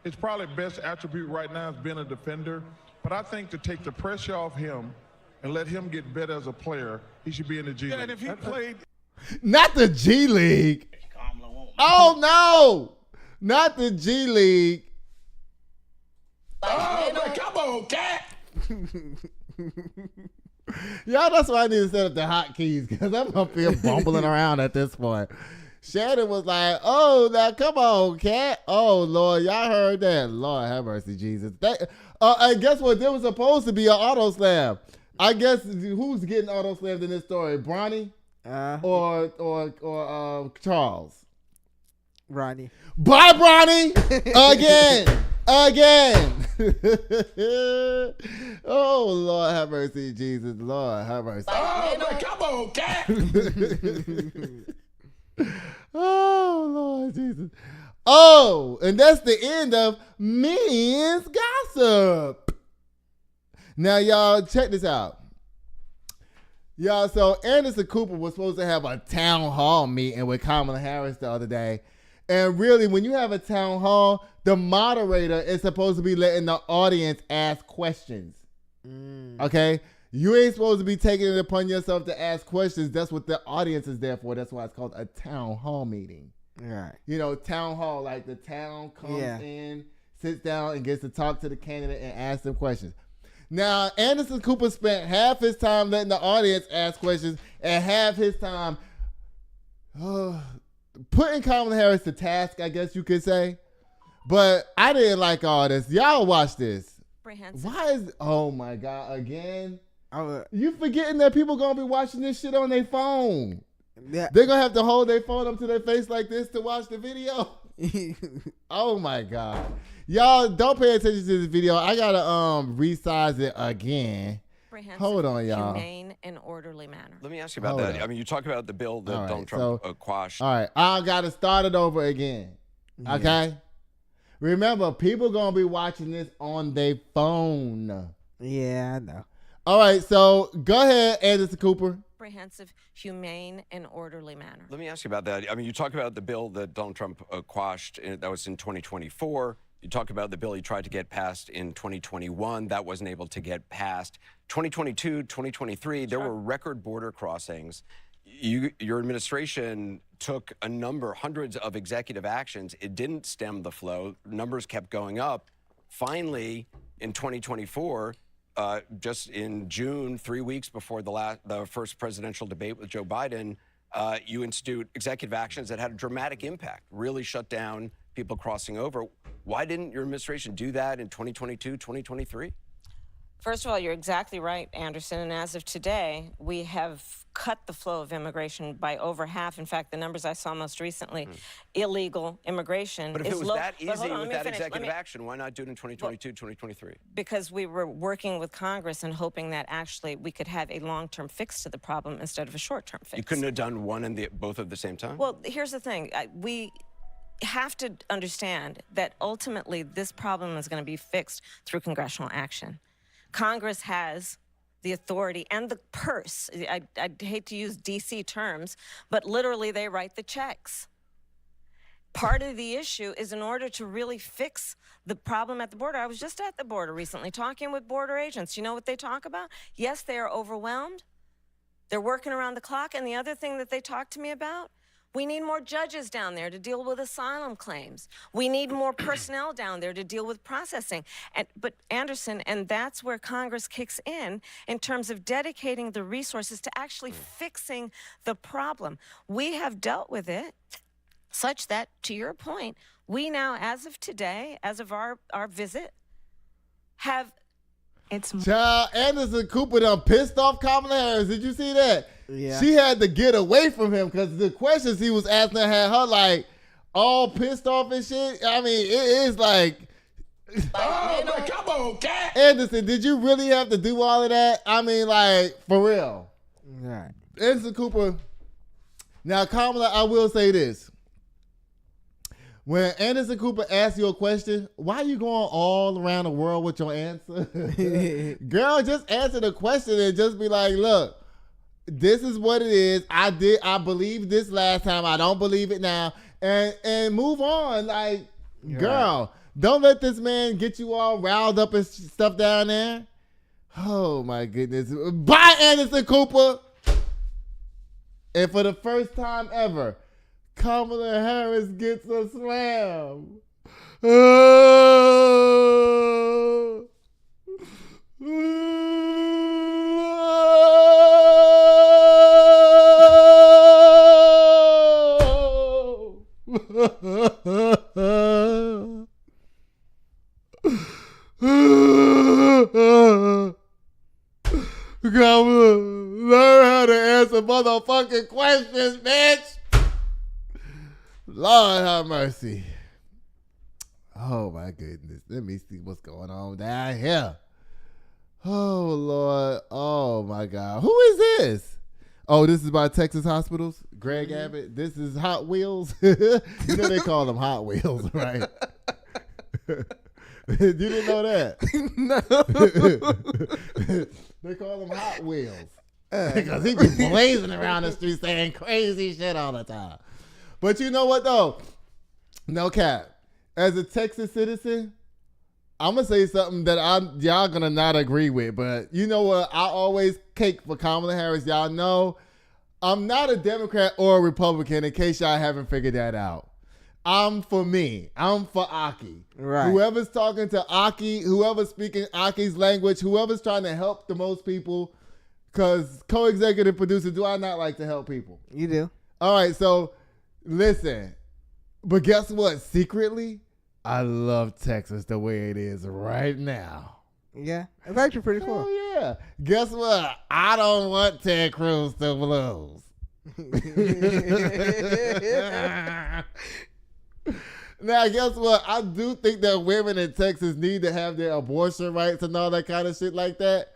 Speaker 5: His probably best attribute right now is being a defender. But I think to take the pressure off him and let him get better as a player, he should be in the G League.
Speaker 6: And if he played...
Speaker 1: Not the G League. Oh, no. Not the G League. Y'all, that's why I need to set up the hotkeys because I'm up here bumbling around at this point. Shannon was like, "Oh, now come on, cat. Oh, Lord, y'all heard that? Lord have mercy, Jesus." And guess what? There was supposed to be an auto slam. I guess who's getting auto slammed in this story? Bronny or Charles?
Speaker 2: Bronny.
Speaker 1: Bye, Bronny. Again. Oh, Lord have mercy, Jesus. Lord have mercy.
Speaker 6: Oh, but come on, cat.
Speaker 1: Oh, Lord Jesus. Oh, and that's the end of men's gossip. Now, y'all, check this out. Y'all, so Anderson Cooper was supposed to have a town hall meeting with Kamala Harris the other day. And really, when you have a town hall, the moderator is supposed to be letting the audience ask questions. Okay? You ain't supposed to be taking it upon yourself to ask questions. That's what the audience is there for. That's why it's called a town hall meeting.
Speaker 2: Right.
Speaker 1: You know, town hall, like the town comes in, sits down, and gets to talk to the candidate and ask them questions. Now, Anderson Cooper spent half his time letting the audience ask questions and half his time putting Kamala Harris to task, I guess you could say. But I didn't like all this. Y'all watch this. Why is, oh my God, again? You forgetting that people going to be watching this shit on their phone. Yeah. They're going to have to hold their phone up to their face like this to watch the video. Oh my God. Y'all don't pay attention to this video. I got to resize it again. Hold on, y'all.
Speaker 7: Humane and orderly manner.
Speaker 8: Let me ask you about that. I mean, you talk about the bill that Donald Trump quashed.
Speaker 1: All right, I got to start it over again. Okay? Remember, people going to be watching this on their phone.
Speaker 2: Yeah, I know.
Speaker 1: All right, so go ahead, Anderson Cooper.
Speaker 7: Comprehensive, humane, and orderly manner.
Speaker 8: Let me ask you about that. I mean, you talk about the bill that Donald Trump quashed. That was in 2024. You talk about the bill he tried to get passed in 2021. That wasn't able to get passed. 2022, 2023, there were record border crossings. Your administration took hundreds of executive actions. It didn't stem the flow. Numbers kept going up. Finally, in 2024, just in June, 3 weeks before the first presidential debate with Joe Biden, you institute executive actions that had a dramatic impact, really shut down people crossing over. Why didn't your administration do that in 2022, 2023?
Speaker 7: First of all, you're exactly right, Anderson. And as of today, we have cut the flow of immigration by over half. In fact, the numbers I saw most recently, illegal immigration
Speaker 8: But if
Speaker 7: is
Speaker 8: it was
Speaker 7: low.
Speaker 8: that easy with that executive action, why not do it in 2022, 2023?
Speaker 7: Because we were working with Congress and hoping that actually we could have a long-term fix to the problem instead of a short-term fix.
Speaker 8: You couldn't have done one and both at the same time?
Speaker 7: Well, here's the thing. We have to understand that ultimately this problem is going to be fixed through congressional action. Congress has the authority and the purse. I hate to use D.C. terms, but literally they write the checks. Part of the issue is in order to really fix the problem at the border. I was just at the border recently talking with border agents. You know what they talk about? Yes, they are overwhelmed. They're working around the clock. And the other thing that they talk to me about, we need more judges down there to deal with asylum claims. We need more personnel down there to deal with processing. But Anderson, and that's where Congress kicks in terms of dedicating the resources to actually fixing the problem. We have dealt with it such that, to your point, we now, as of today, as of our visit, have...
Speaker 1: Child, Anderson Cooper done pissed off Kamala Harris. Did you see that?
Speaker 2: Yeah.
Speaker 1: She had to get away from him because the questions he was asking had her like all pissed off and shit. I mean, it is like,
Speaker 6: Oh, but come on, cat.
Speaker 1: Anderson, did you really have to do all of that? I mean, like, for real.
Speaker 2: Right.
Speaker 1: Anderson Cooper. Now, Kamala, I will say this. When Anderson Cooper asks you a question, why are you going all around the world with your answer? Girl, just answer the question and just be like, look, this is what it is. I believe this last time. I don't believe it now. And move on. Like, girl, don't let this man get you all riled up and stuff down there. Oh, my goodness. Bye, Anderson Cooper. And for the first time ever, Kamala Harris gets a slam. Oh. answer motherfucking questions, bitch. Lord have mercy. Oh my goodness. Let me see what's going on down here. Oh Lord. Oh my God. Who is this? Oh, this is about Texas hospitals. Greg Abbott. This is Hot Wheels. You know they call them Hot Wheels, right? You didn't know that?
Speaker 2: No.
Speaker 1: They call them Hot Wheels. Because he be blazing around the street saying crazy shit all the time. But you know what, though? No cap. As a Texas citizen, I'm going to say something that y'all going to not agree with. But you know what? I always cake for Kamala Harris. Y'all know I'm not a Democrat or a Republican, in case y'all haven't figured that out. I'm for me. I'm for Aki.
Speaker 2: Right.
Speaker 1: Whoever's talking to Aki, whoever's speaking Aki's language, whoever's trying to help the most people, because co-executive producer, do I not like to help people?
Speaker 2: You do.
Speaker 1: All right, so listen. But guess what? Secretly, I love Texas the way it is right now.
Speaker 2: Yeah. It's actually pretty cool.
Speaker 1: Oh, yeah. Guess what? I don't want Ted Cruz to lose. Now, guess what? I do think that women in Texas need to have their abortion rights and all that kind of shit like that.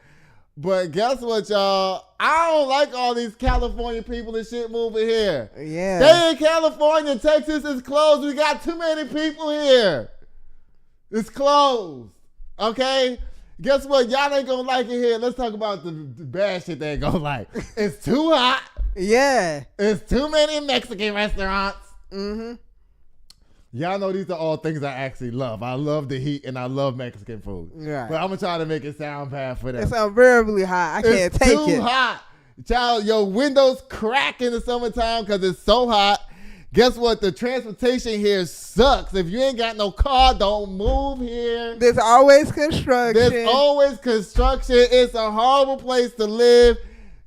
Speaker 1: But guess what, y'all? I don't like all these California people and shit moving here.
Speaker 2: Yeah.
Speaker 1: Stay in California. Texas is closed. We got too many people here. It's closed. Okay? Guess what? Y'all ain't gonna like it here. Let's talk about the bad shit they ain't gonna like. It's too hot.
Speaker 2: Yeah.
Speaker 1: It's too many Mexican restaurants.
Speaker 2: Mm-hmm.
Speaker 1: Y'all know these are all things I actually love. I love the heat and I love Mexican food.
Speaker 2: Right.
Speaker 1: But I'm going to try to make it sound bad for them.
Speaker 2: It's unbearably hot. I can't take it.
Speaker 1: It's too hot. Child, your windows crack in the summertime because it's so hot. Guess what? The transportation here sucks. If you ain't got no car, don't move here.
Speaker 2: There's always construction.
Speaker 1: There's always construction. It's a horrible place to live.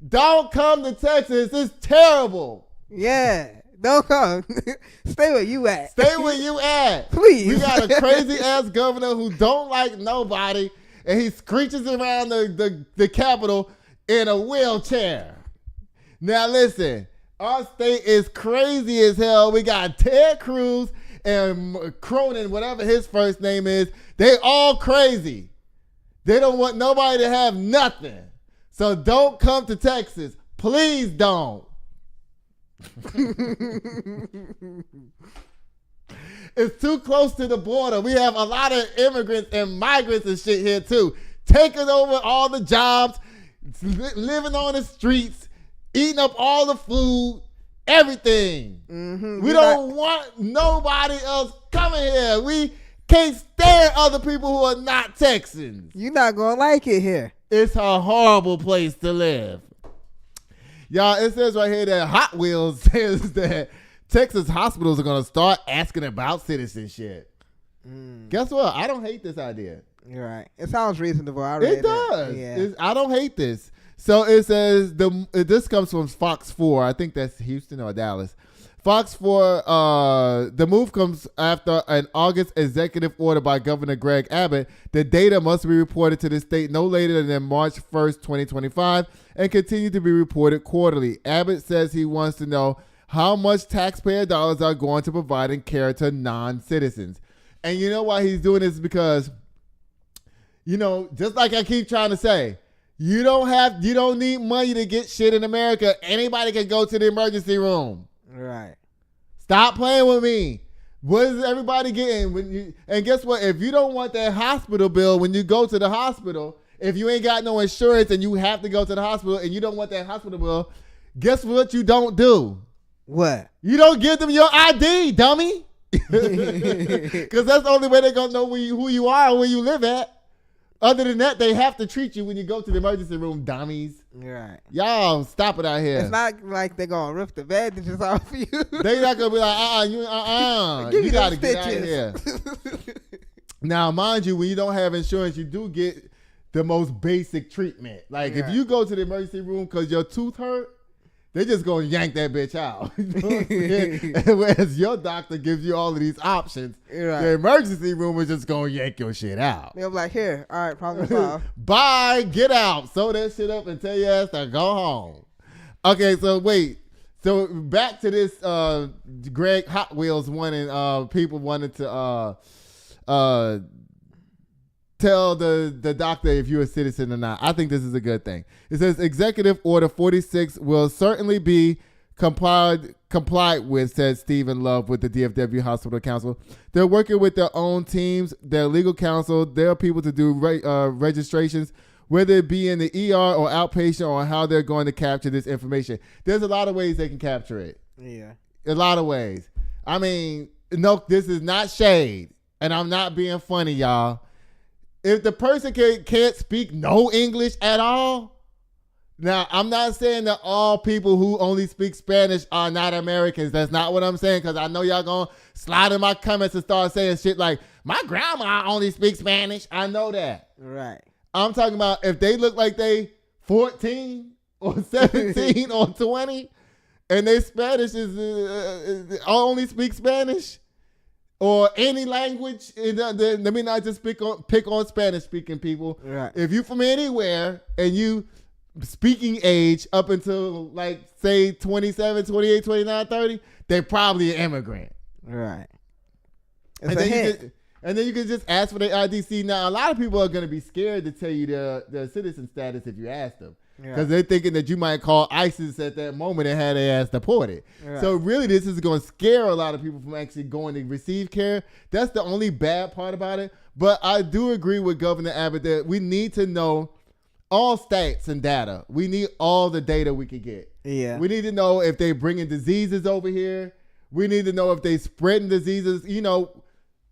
Speaker 1: Don't come to Texas. It's terrible.
Speaker 2: Yeah. Don't come. Stay where you at.
Speaker 1: Stay where you at.
Speaker 2: Please.
Speaker 1: We got a crazy ass governor who don't like nobody, and he screeches around the Capitol in a wheelchair. Now listen, our state is crazy as hell. We got Ted Cruz and Cronin, whatever his first name is. They all crazy. They don't want nobody to have nothing. So don't come to Texas. Please don't. It's too close to the border. We have a lot of immigrants and migrants and shit here too, taking over all the jobs, living on the streets, eating up all the food, everything.
Speaker 2: Mm-hmm.
Speaker 1: We don't want nobody else coming here. We can't stand other people who are not Texans.
Speaker 2: You're not gonna like it here.
Speaker 1: It's a horrible place to live. Y'all, it says right here that Hot Wheels says that Texas hospitals are going to start asking about citizenship. Guess what? I don't hate this idea.
Speaker 2: You're right. It sounds reasonable. I read
Speaker 1: It does.
Speaker 2: Yeah.
Speaker 1: I don't hate this. So it says, this comes from Fox 4. I think that's Houston or Dallas. Fox 4, the move comes after an August executive order by Governor Greg Abbott. The data must be reported to the state no later than March 1st, 2025, and continue to be reported quarterly. Abbott says he wants to know how much taxpayer dollars are going to providing care to non-citizens. And you know why he's doing this? Because, you know, just like I keep trying to say, you don't need money to get shit in America. Anybody can go to the emergency room.
Speaker 2: Right.
Speaker 1: Stop playing with me. What is everybody getting? And guess what? If you don't want that hospital bill when you go to the hospital, if you ain't got no insurance and you have to go to the hospital and you don't want that hospital bill, guess what you don't do?
Speaker 2: What?
Speaker 1: You don't give them your ID, dummy. Because that's the only way they're going to know who you are and where you live at. Other than that, they have to treat you when you go to the emergency room, dummies.
Speaker 2: Right.
Speaker 1: Y'all, stop it out here.
Speaker 2: It's not like they're going to rip the bandages off you.
Speaker 1: They not going to be like, you got to get out of here. Now, mind you, when you don't have insurance, you do get the most basic treatment. Like, if you go to the emergency room because your tooth hurt, they just going to yank that bitch out. You know what I'm saying? Whereas your doctor gives you all of these options, the emergency room is just going to yank your shit out.
Speaker 2: They'll be like, here, all right, problem solved.
Speaker 1: Bye, get out. Sew that shit up and tell your ass to go home. Okay, so wait. So back to this Greg Hot Wheels wanting people wanted to tell the doctor if you're a citizen or not. I think this is a good thing. It says Executive Order 46 will certainly be complied with, said Stephen Love with the DFW Hospital Council. They're working with their own teams, their legal counsel, their people to do registrations, whether it be in the ER or outpatient, or how they're going to capture this information. There's a lot of ways they can capture it.
Speaker 2: Yeah.
Speaker 1: A lot of ways. I mean, no, this is not shade, and I'm not being funny, y'all. If the person can't speak no English at all, now I'm not saying that all people who only speak Spanish are not Americans. That's not what I'm saying, because I know y'all gonna slide in my comments and start saying shit like, my grandma only speaks Spanish. I know that.
Speaker 2: Right.
Speaker 1: I'm talking about if they look like they 14 or 17 or 20 and they Spanish is only speak Spanish or any language, let me not just pick on Spanish speaking people.
Speaker 2: Right.
Speaker 1: If you from anywhere and you speaking age up until like say 27, 28, 29, 30, they're probably an immigrant.
Speaker 2: Right.
Speaker 1: And then you can just ask for their IDC. Now, a lot of people are going to be scared to tell you their citizen status if you ask them. Because they're thinking that you might call ISIS at that moment and have their ass deported. Right. So really, this is going to scare a lot of people from actually going to receive care. That's the only bad part about it. But I do agree with Governor Abbott that we need to know all stats and data. We need all the data we can get.
Speaker 2: Yeah.
Speaker 1: We need to know if they're bringing diseases over here. We need to know if they're spreading diseases. You know,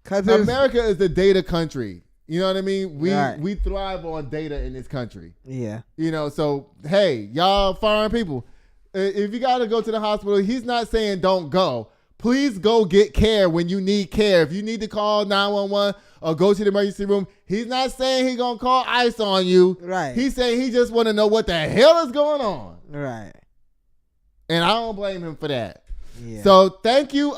Speaker 1: because America is the data country. You know what I mean? We thrive on data in this country.
Speaker 2: Yeah.
Speaker 1: You know, so, hey, y'all foreign people, if you got to go to the hospital, he's not saying don't go. Please go get care when you need care. If you need to call 911 or go to the emergency room, he's not saying he's going to call ICE on you.
Speaker 2: Right.
Speaker 1: He's saying he just want to know what the hell is going on.
Speaker 2: Right.
Speaker 1: And I don't blame him for that.
Speaker 2: Yeah.
Speaker 1: So, thank you,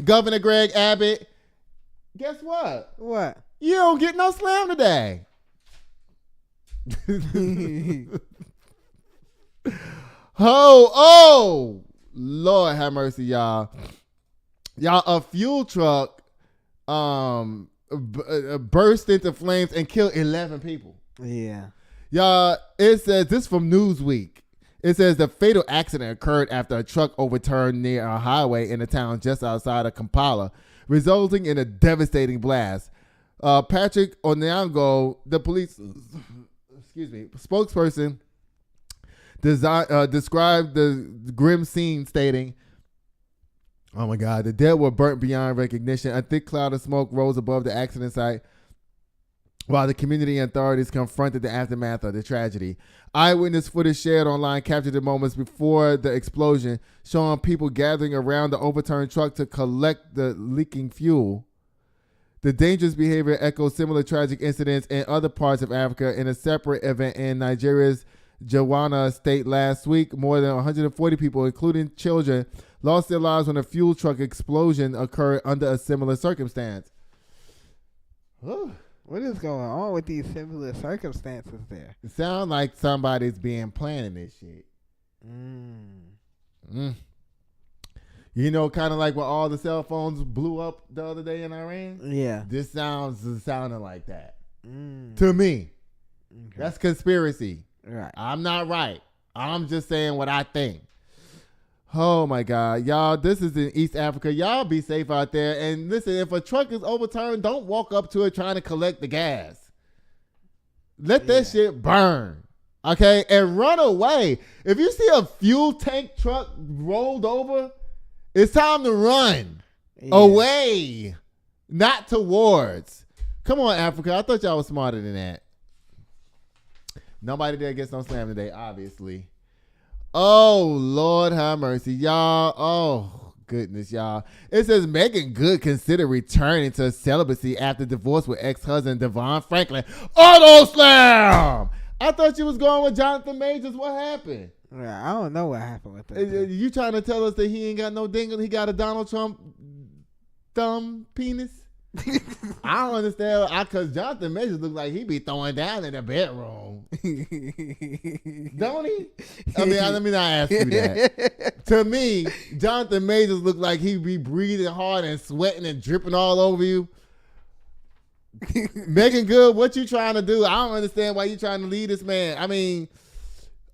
Speaker 1: Governor Greg Abbott. Guess what?
Speaker 2: What?
Speaker 1: You don't get no slam today. Oh, Lord have mercy, y'all. Y'all, a fuel truck burst into flames and killed 11 people.
Speaker 2: Yeah.
Speaker 1: Y'all, it says, this from Newsweek. It says the fatal accident occurred after a truck overturned near a highway in a town just outside of Kampala, resulting in a devastating blast. Patrick Onyango, the police spokesperson, described the grim scene, stating, "Oh my God, the dead were burnt beyond recognition. A thick cloud of smoke rose above the accident site while the community and authorities confronted the aftermath of the tragedy. Eyewitness footage shared online captured the moments before the explosion, showing people gathering around the overturned truck to collect the leaking fuel. The dangerous behavior echoes similar tragic incidents in other parts of Africa. In a separate event in Nigeria's Joanna state last week, more than 140 people, including children, lost their lives when a fuel truck explosion occurred under a similar circumstance."
Speaker 2: What is going on with these similar circumstances there?
Speaker 1: It sounds like somebody's being planning this shit. You know, kind of like when all the cell phones blew up the other day in Iran?
Speaker 2: Yeah.
Speaker 1: This sounding like that. To me. Okay. That's conspiracy.
Speaker 2: Right.
Speaker 1: I'm not right. I'm just saying what I think. Oh, my God. Y'all, this is in East Africa. Y'all be safe out there. And listen, if a truck is overturned, don't walk up to it trying to collect the gas. Let that shit burn. Okay? And run away. If you see a fuel tank truck rolled over, it's time to run away, not towards. Come on, Africa. I thought y'all was smarter than that. Nobody there gets no slam today, obviously. Oh, Lord have mercy, y'all. Oh, goodness, y'all. It says Megan Good considered returning to celibacy after divorce with ex-husband Devon Franklin. Auto slam! I thought you was going with Jonathan Majors. What happened?
Speaker 2: Yeah, I don't know what happened with that.
Speaker 1: You trying to tell us that he ain't got no dingle? He got a Donald Trump thumb penis? I don't understand. Because Jonathan Majors look like he be throwing down in the bedroom. Don't he? I mean, let me not ask you that. To me, Jonathan Majors look like he be breathing hard and sweating and dripping all over you. Megan Good, what you trying to do? I don't understand why you trying to lead this man. I mean,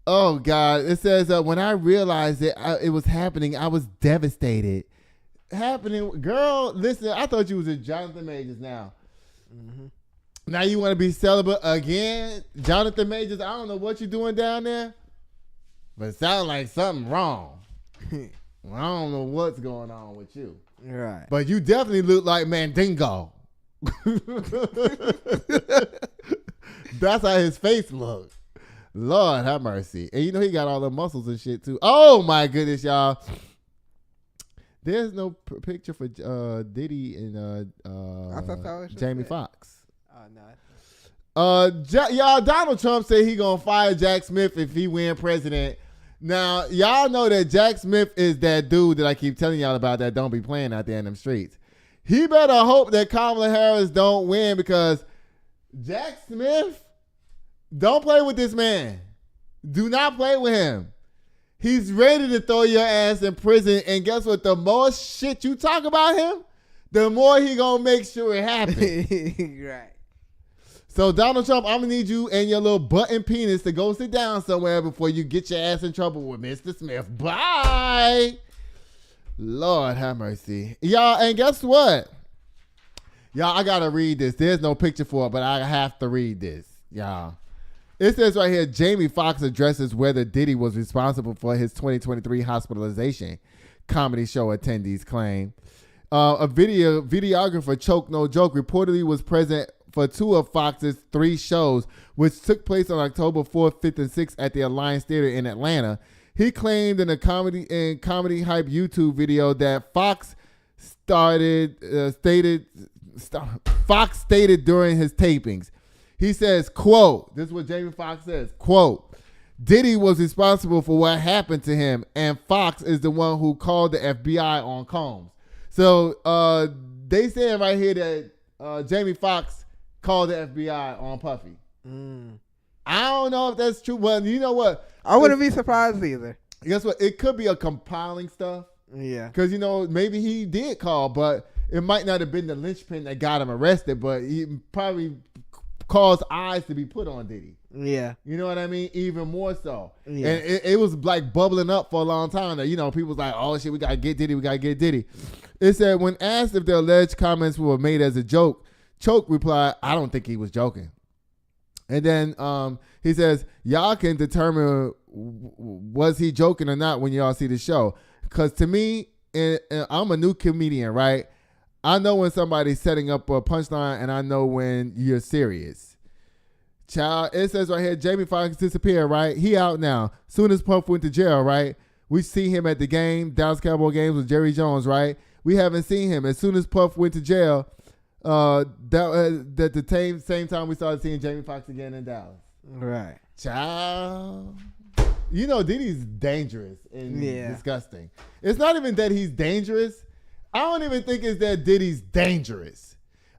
Speaker 1: oh, God. It says, when I realized that it was happening, I was devastated. Girl, listen, I thought you was a Jonathan Majors now. Mm-hmm. Now you want to be celibate again? Jonathan Majors, I don't know what you're doing down there, but it sounds like something wrong. Well, I don't know what's going on with you.
Speaker 2: Right.
Speaker 1: But you definitely look like Mandingo. That's how his face looked. Lord have mercy. And you know he got all the muscles and shit too. Oh my goodness, y'all. There's no picture for Diddy and Jamie Foxx.
Speaker 2: Oh no.
Speaker 1: Y'all, Donald Trump said he gonna fire Jack Smith if he win president. Now, y'all know that Jack Smith is that dude that I keep telling y'all about that don't be playing out there in them streets. He better hope that Kamala Harris don't win because Jack Smith, don't play with this man. Do not play with him. He's ready to throw your ass in prison. And guess what? The more shit you talk about him, the more he gonna make sure it happens.
Speaker 2: Right.
Speaker 1: So Donald Trump, I'm gonna need you and your little button penis to go sit down somewhere before you get your ass in trouble with Mr. Smith. Bye. Lord have mercy. Y'all, and guess what? Y'all, I gotta read this. There's no picture for it, but I have to read this. Y'all. It says right here, Jamie Foxx addresses whether Diddy was responsible for his 2023 hospitalization, comedy show attendees claim. A videographer, Choke No Joke, reportedly was present for 2 of Fox's 3 shows, which took place on October 4th, 5th, and 6th at the Alliance Theater in Atlanta. He claimed in a comedy hype YouTube video that Foxx stated during his tapings. He says, quote, this is what Jamie Foxx says, quote, Diddy was responsible for what happened to him, and Foxx is the one who called the FBI on Combs. So they saying right here that Jamie Foxx called the FBI on Puffy. I don't know if that's true. Well, you know what?
Speaker 2: I wouldn't be surprised either.
Speaker 1: Guess what? It could be a compiling stuff.
Speaker 2: Yeah.
Speaker 1: Because, you know, maybe he did call, but it might not have been the linchpin that got him arrested, but he probably caused eyes to be put on Diddy.
Speaker 2: Yeah.
Speaker 1: You know what I mean? Even more so.
Speaker 2: Yeah.
Speaker 1: And it was like bubbling up for a long time. That, you know, people was like, oh, shit, we got to get Diddy. It said, when asked if the alleged comments were made as a joke, Choke replied, I don't think he was joking. And then he says, y'all can determine was he joking or not when y'all see the show. Because to me, and I'm a new comedian, right? I know when somebody's setting up a punchline and I know when you're serious. Child, it says right here, Jamie Foxx disappeared, right? He out now. Soon as Puff went to jail, right? We see him at the game, Dallas Cowboy games with Jerry Jones, right? We haven't seen him. As soon as Puff went to jail, that the same time we started seeing Jamie Foxx again in Dallas.
Speaker 2: Right.
Speaker 1: Child. You know, Diddy's dangerous and disgusting. It's not even that he's dangerous. I don't even think it's that Diddy's dangerous.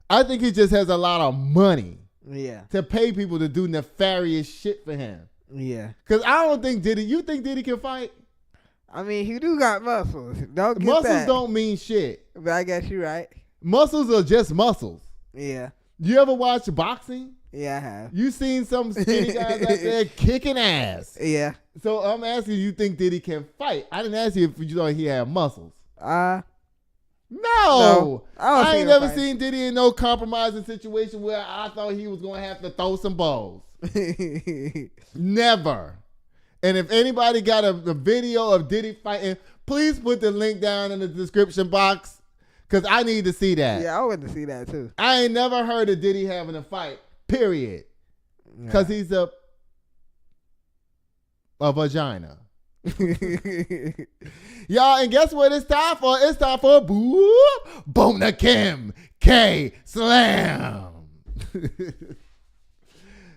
Speaker 1: I think he just has a lot of money to pay people to do nefarious shit for him.
Speaker 2: Yeah.
Speaker 1: Because I don't think Diddy, you think Diddy can fight?
Speaker 2: I mean, he do got muscles. Don't get
Speaker 1: muscles
Speaker 2: that.
Speaker 1: Don't mean shit.
Speaker 2: But I guess you're right.
Speaker 1: Muscles are just muscles.
Speaker 2: Yeah.
Speaker 1: You ever watch boxing?
Speaker 2: Yeah, I have.
Speaker 1: You seen some skinny guys out there kicking ass.
Speaker 2: Yeah.
Speaker 1: So I'm asking you think Diddy can fight. I didn't ask you if you thought he had muscles. No. I ain't never seen Diddy in no compromising situation where I thought he was going to have to throw some balls. Never. And if anybody got a video of Diddy fighting, please put the link down in the description box because I need to see that.
Speaker 2: Yeah, I want to see that too.
Speaker 1: I ain't never heard of Diddy having a fight, period. Because he's a vagina. Y'all, and guess what it's time for? It's time for Bona Kim KKSLAM.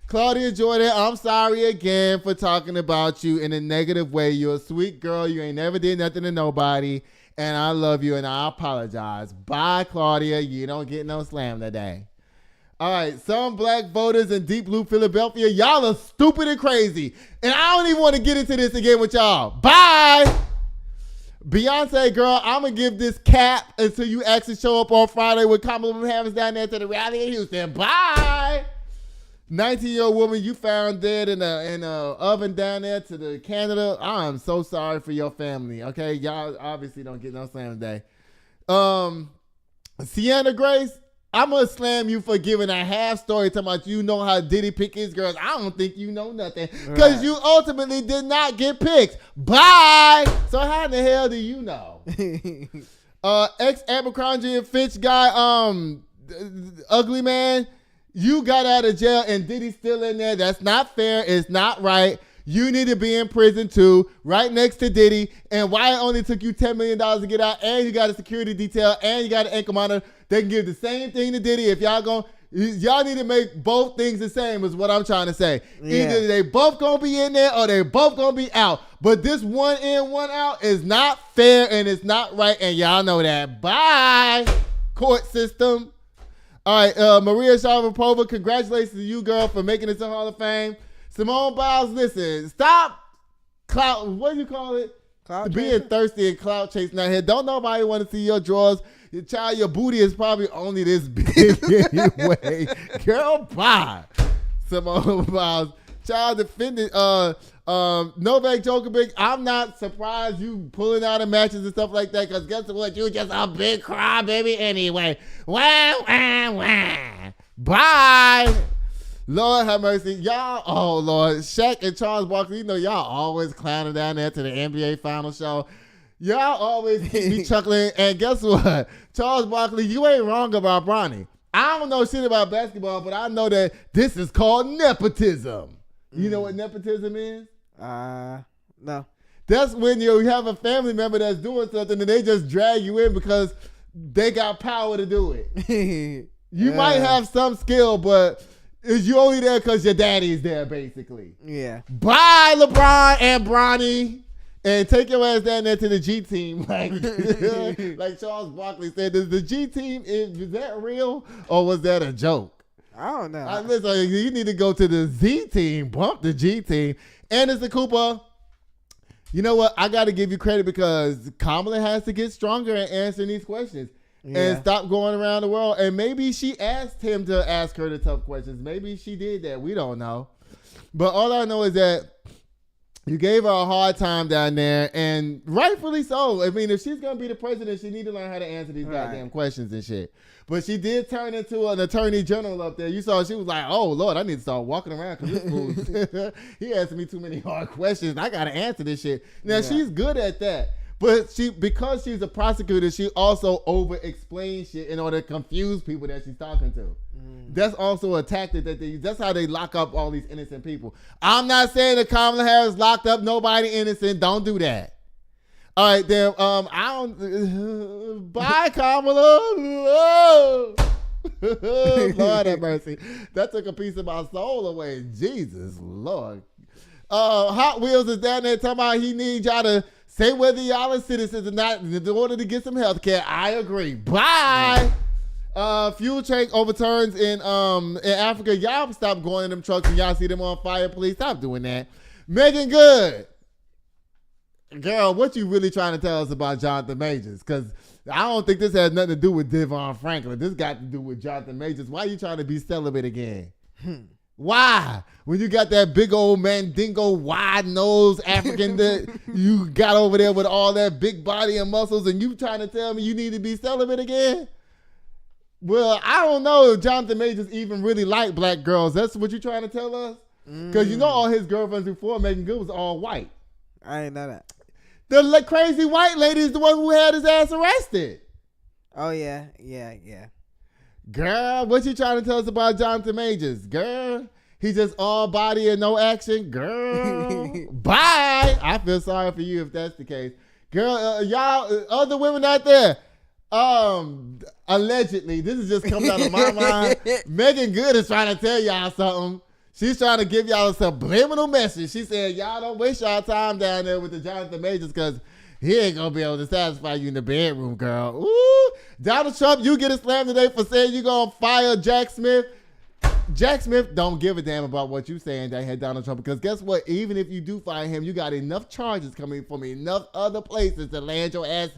Speaker 1: Claudia Jordan, I'm sorry again for talking about you in a negative way. You're a sweet girl. You ain't never did nothing to nobody. And I love you, and I apologize. Bye, Claudia. You don't get no slam today. All right, some black voters in Deep Blue, Philadelphia, y'all are stupid and crazy. And I don't even want to get into this again with y'all. Bye. Beyonce, girl, I'm going to give this cap until you actually show up on Friday with Kamala Harris down there to the rally in Houston. Bye. 19-year-old woman you found dead in a oven down there to the Canada. I'm so sorry for your family. Okay, y'all obviously don't get no slam today. Sienna Grace, I'm gonna slam you for giving a half story talking about you know how Diddy pick his girls. I don't think you know nothing because you ultimately did not get picked. Bye. So how in the hell do you know? Ex Abercrombie Fitch guy, ugly man. You got out of jail and Diddy's still in there. That's not fair. It's not right. You need to be in prison too, right next to Diddy. And why it only took you $10 million to get out, and you got a security detail, and you got an ankle monitor. They can give the same thing to Diddy. If y'all need to make both things the same is what I'm trying to say. Yeah. Either they both gonna be in there or they both gonna be out. But this one in, one out is not fair and it's not right, and y'all know that. Bye, court system. All right, Maria Sharapova, congratulations to you, girl, for making it to Hall of Fame. Simone Biles, listen, stop what do you call it?
Speaker 2: Clout
Speaker 1: Being
Speaker 2: chasing?
Speaker 1: thirsty and clout chasing out here. Don't nobody want to see your drawers. Your child, your booty is probably only this big anyway. Girl, bye. Simone Biles. Child defended Novak Djokovic. I'm not surprised you pulling out of matches and stuff like that, because guess what? You just a big crybaby anyway. Wah, wah, wah. Bye. Lord have mercy. Y'all, oh Lord. Shaq and Charles Barkley, you know y'all always clowning down there to the NBA final show. Y'all always keep me chuckling. And guess what? Charles Barkley, you ain't wrong about Bronny. I don't know shit about basketball, but I know that this is called nepotism. You know what nepotism is?
Speaker 2: No.
Speaker 1: That's when you have a family member that's doing something and they just drag you in because they got power to do it. You might have some skill, but you only there because your daddy's there, basically.
Speaker 2: Yeah.
Speaker 1: Bye, LeBron and Bronny. And take your ass down there to the G team. Like Charles Barkley said, is the G team, is that real or was that a joke?
Speaker 2: I don't know.
Speaker 1: Listen, you need to go to the Z team, bump the G team. Anderson Cooper, you know what? I got to give you credit because Kamala has to get stronger in answering these questions and stop going around the world. And maybe she asked him to ask her the tough questions. Maybe she did that. We don't know. But all I know is that you gave her a hard time down there, and rightfully so. I mean, if she's going to be the president, she need to learn how to answer these goddamn questions and shit. But she did turn into an attorney general up there. You saw she was like, oh, Lord, I need to start walking around because this fool, he asking me too many hard questions. I got to answer this shit. Now, she's good at that. But because she's a prosecutor, she also over-explains shit in order to confuse people that she's talking to. That's also a tactic that's how they lock up all these innocent people. I'm not saying that Kamala Harris locked up nobody innocent. Don't do that. All right, then. Bye, Kamala. Lord have mercy. That took a piece of my soul away. Jesus, Lord. Hot Wheels is down there talking about he needs y'all to say whether y'all are citizens or not in order to get some health care. I agree. Bye. Fuel tank overturns in Africa. Y'all stop going in them trucks and y'all see them on fire. Please stop doing that. Megan Good. Girl, what you really trying to tell us about Jonathan Majors? Because I don't think this has nothing to do with Devon Franklin. This got to do with Jonathan Majors. Why are you trying to be celibate again? Why? When you got that big old mandingo, wide nose African that you got over there with all that big body and muscles, and you trying to tell me you need to be celibate again? Well, I don't know if Jonathan Majors even really liked black girls. That's what you trying to tell us? Because you know all his girlfriends before Megan Good was all white.
Speaker 2: I ain't know that.
Speaker 1: The crazy white lady is the one who had his ass arrested.
Speaker 2: Oh, yeah.
Speaker 1: Girl, what you trying to tell us about Jonathan Majors? Girl, he just all body and no action. Girl, bye. I feel sorry for you if that's the case. Girl, y'all, other women out there, allegedly, this is just coming out of my mind. Megan Good is trying to tell y'all something. She's trying to give y'all a subliminal message. She said, y'all don't waste y'all time down there with the Jonathan Majors because he ain't going to be able to satisfy you in the bedroom, girl. Ooh, Donald Trump, you get a slam today for saying you're going to fire Jack Smith. Jack Smith don't give a damn about what you saying that had Donald Trump, because guess what? Even if you do fire him, you got enough charges coming from enough other places to land your ass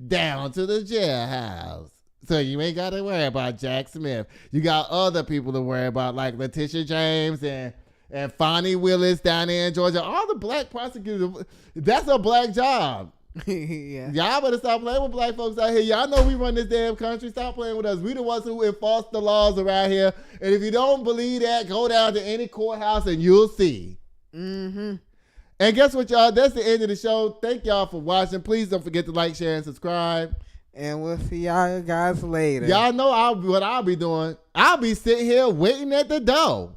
Speaker 1: down to the jailhouse. So you ain't got to worry about Jack Smith. You got other people to worry about, like Letitia James and Fonnie Willis down there in Georgia. All the black prosecutors, that's a black job.
Speaker 2: Yeah.
Speaker 1: Y'all better stop playing with black folks out here. Y'all know we run this damn country. Stop playing with us. We the ones who enforce the laws around here. And if you don't believe that, go down to any courthouse and you'll see.
Speaker 2: Mm-hmm.
Speaker 1: And guess what, y'all? That's the end of the show. Thank y'all for watching. Please don't forget to like, share, and subscribe.
Speaker 2: And we'll see y'all guys later.
Speaker 1: Y'all know what I'll be doing. I'll be sitting here waiting at the door.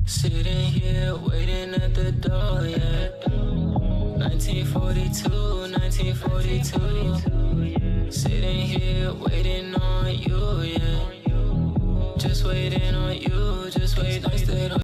Speaker 9: Sitting here waiting at the door, yeah. 1942. Sitting here waiting on you, yeah. Just waiting on you, just waiting on you.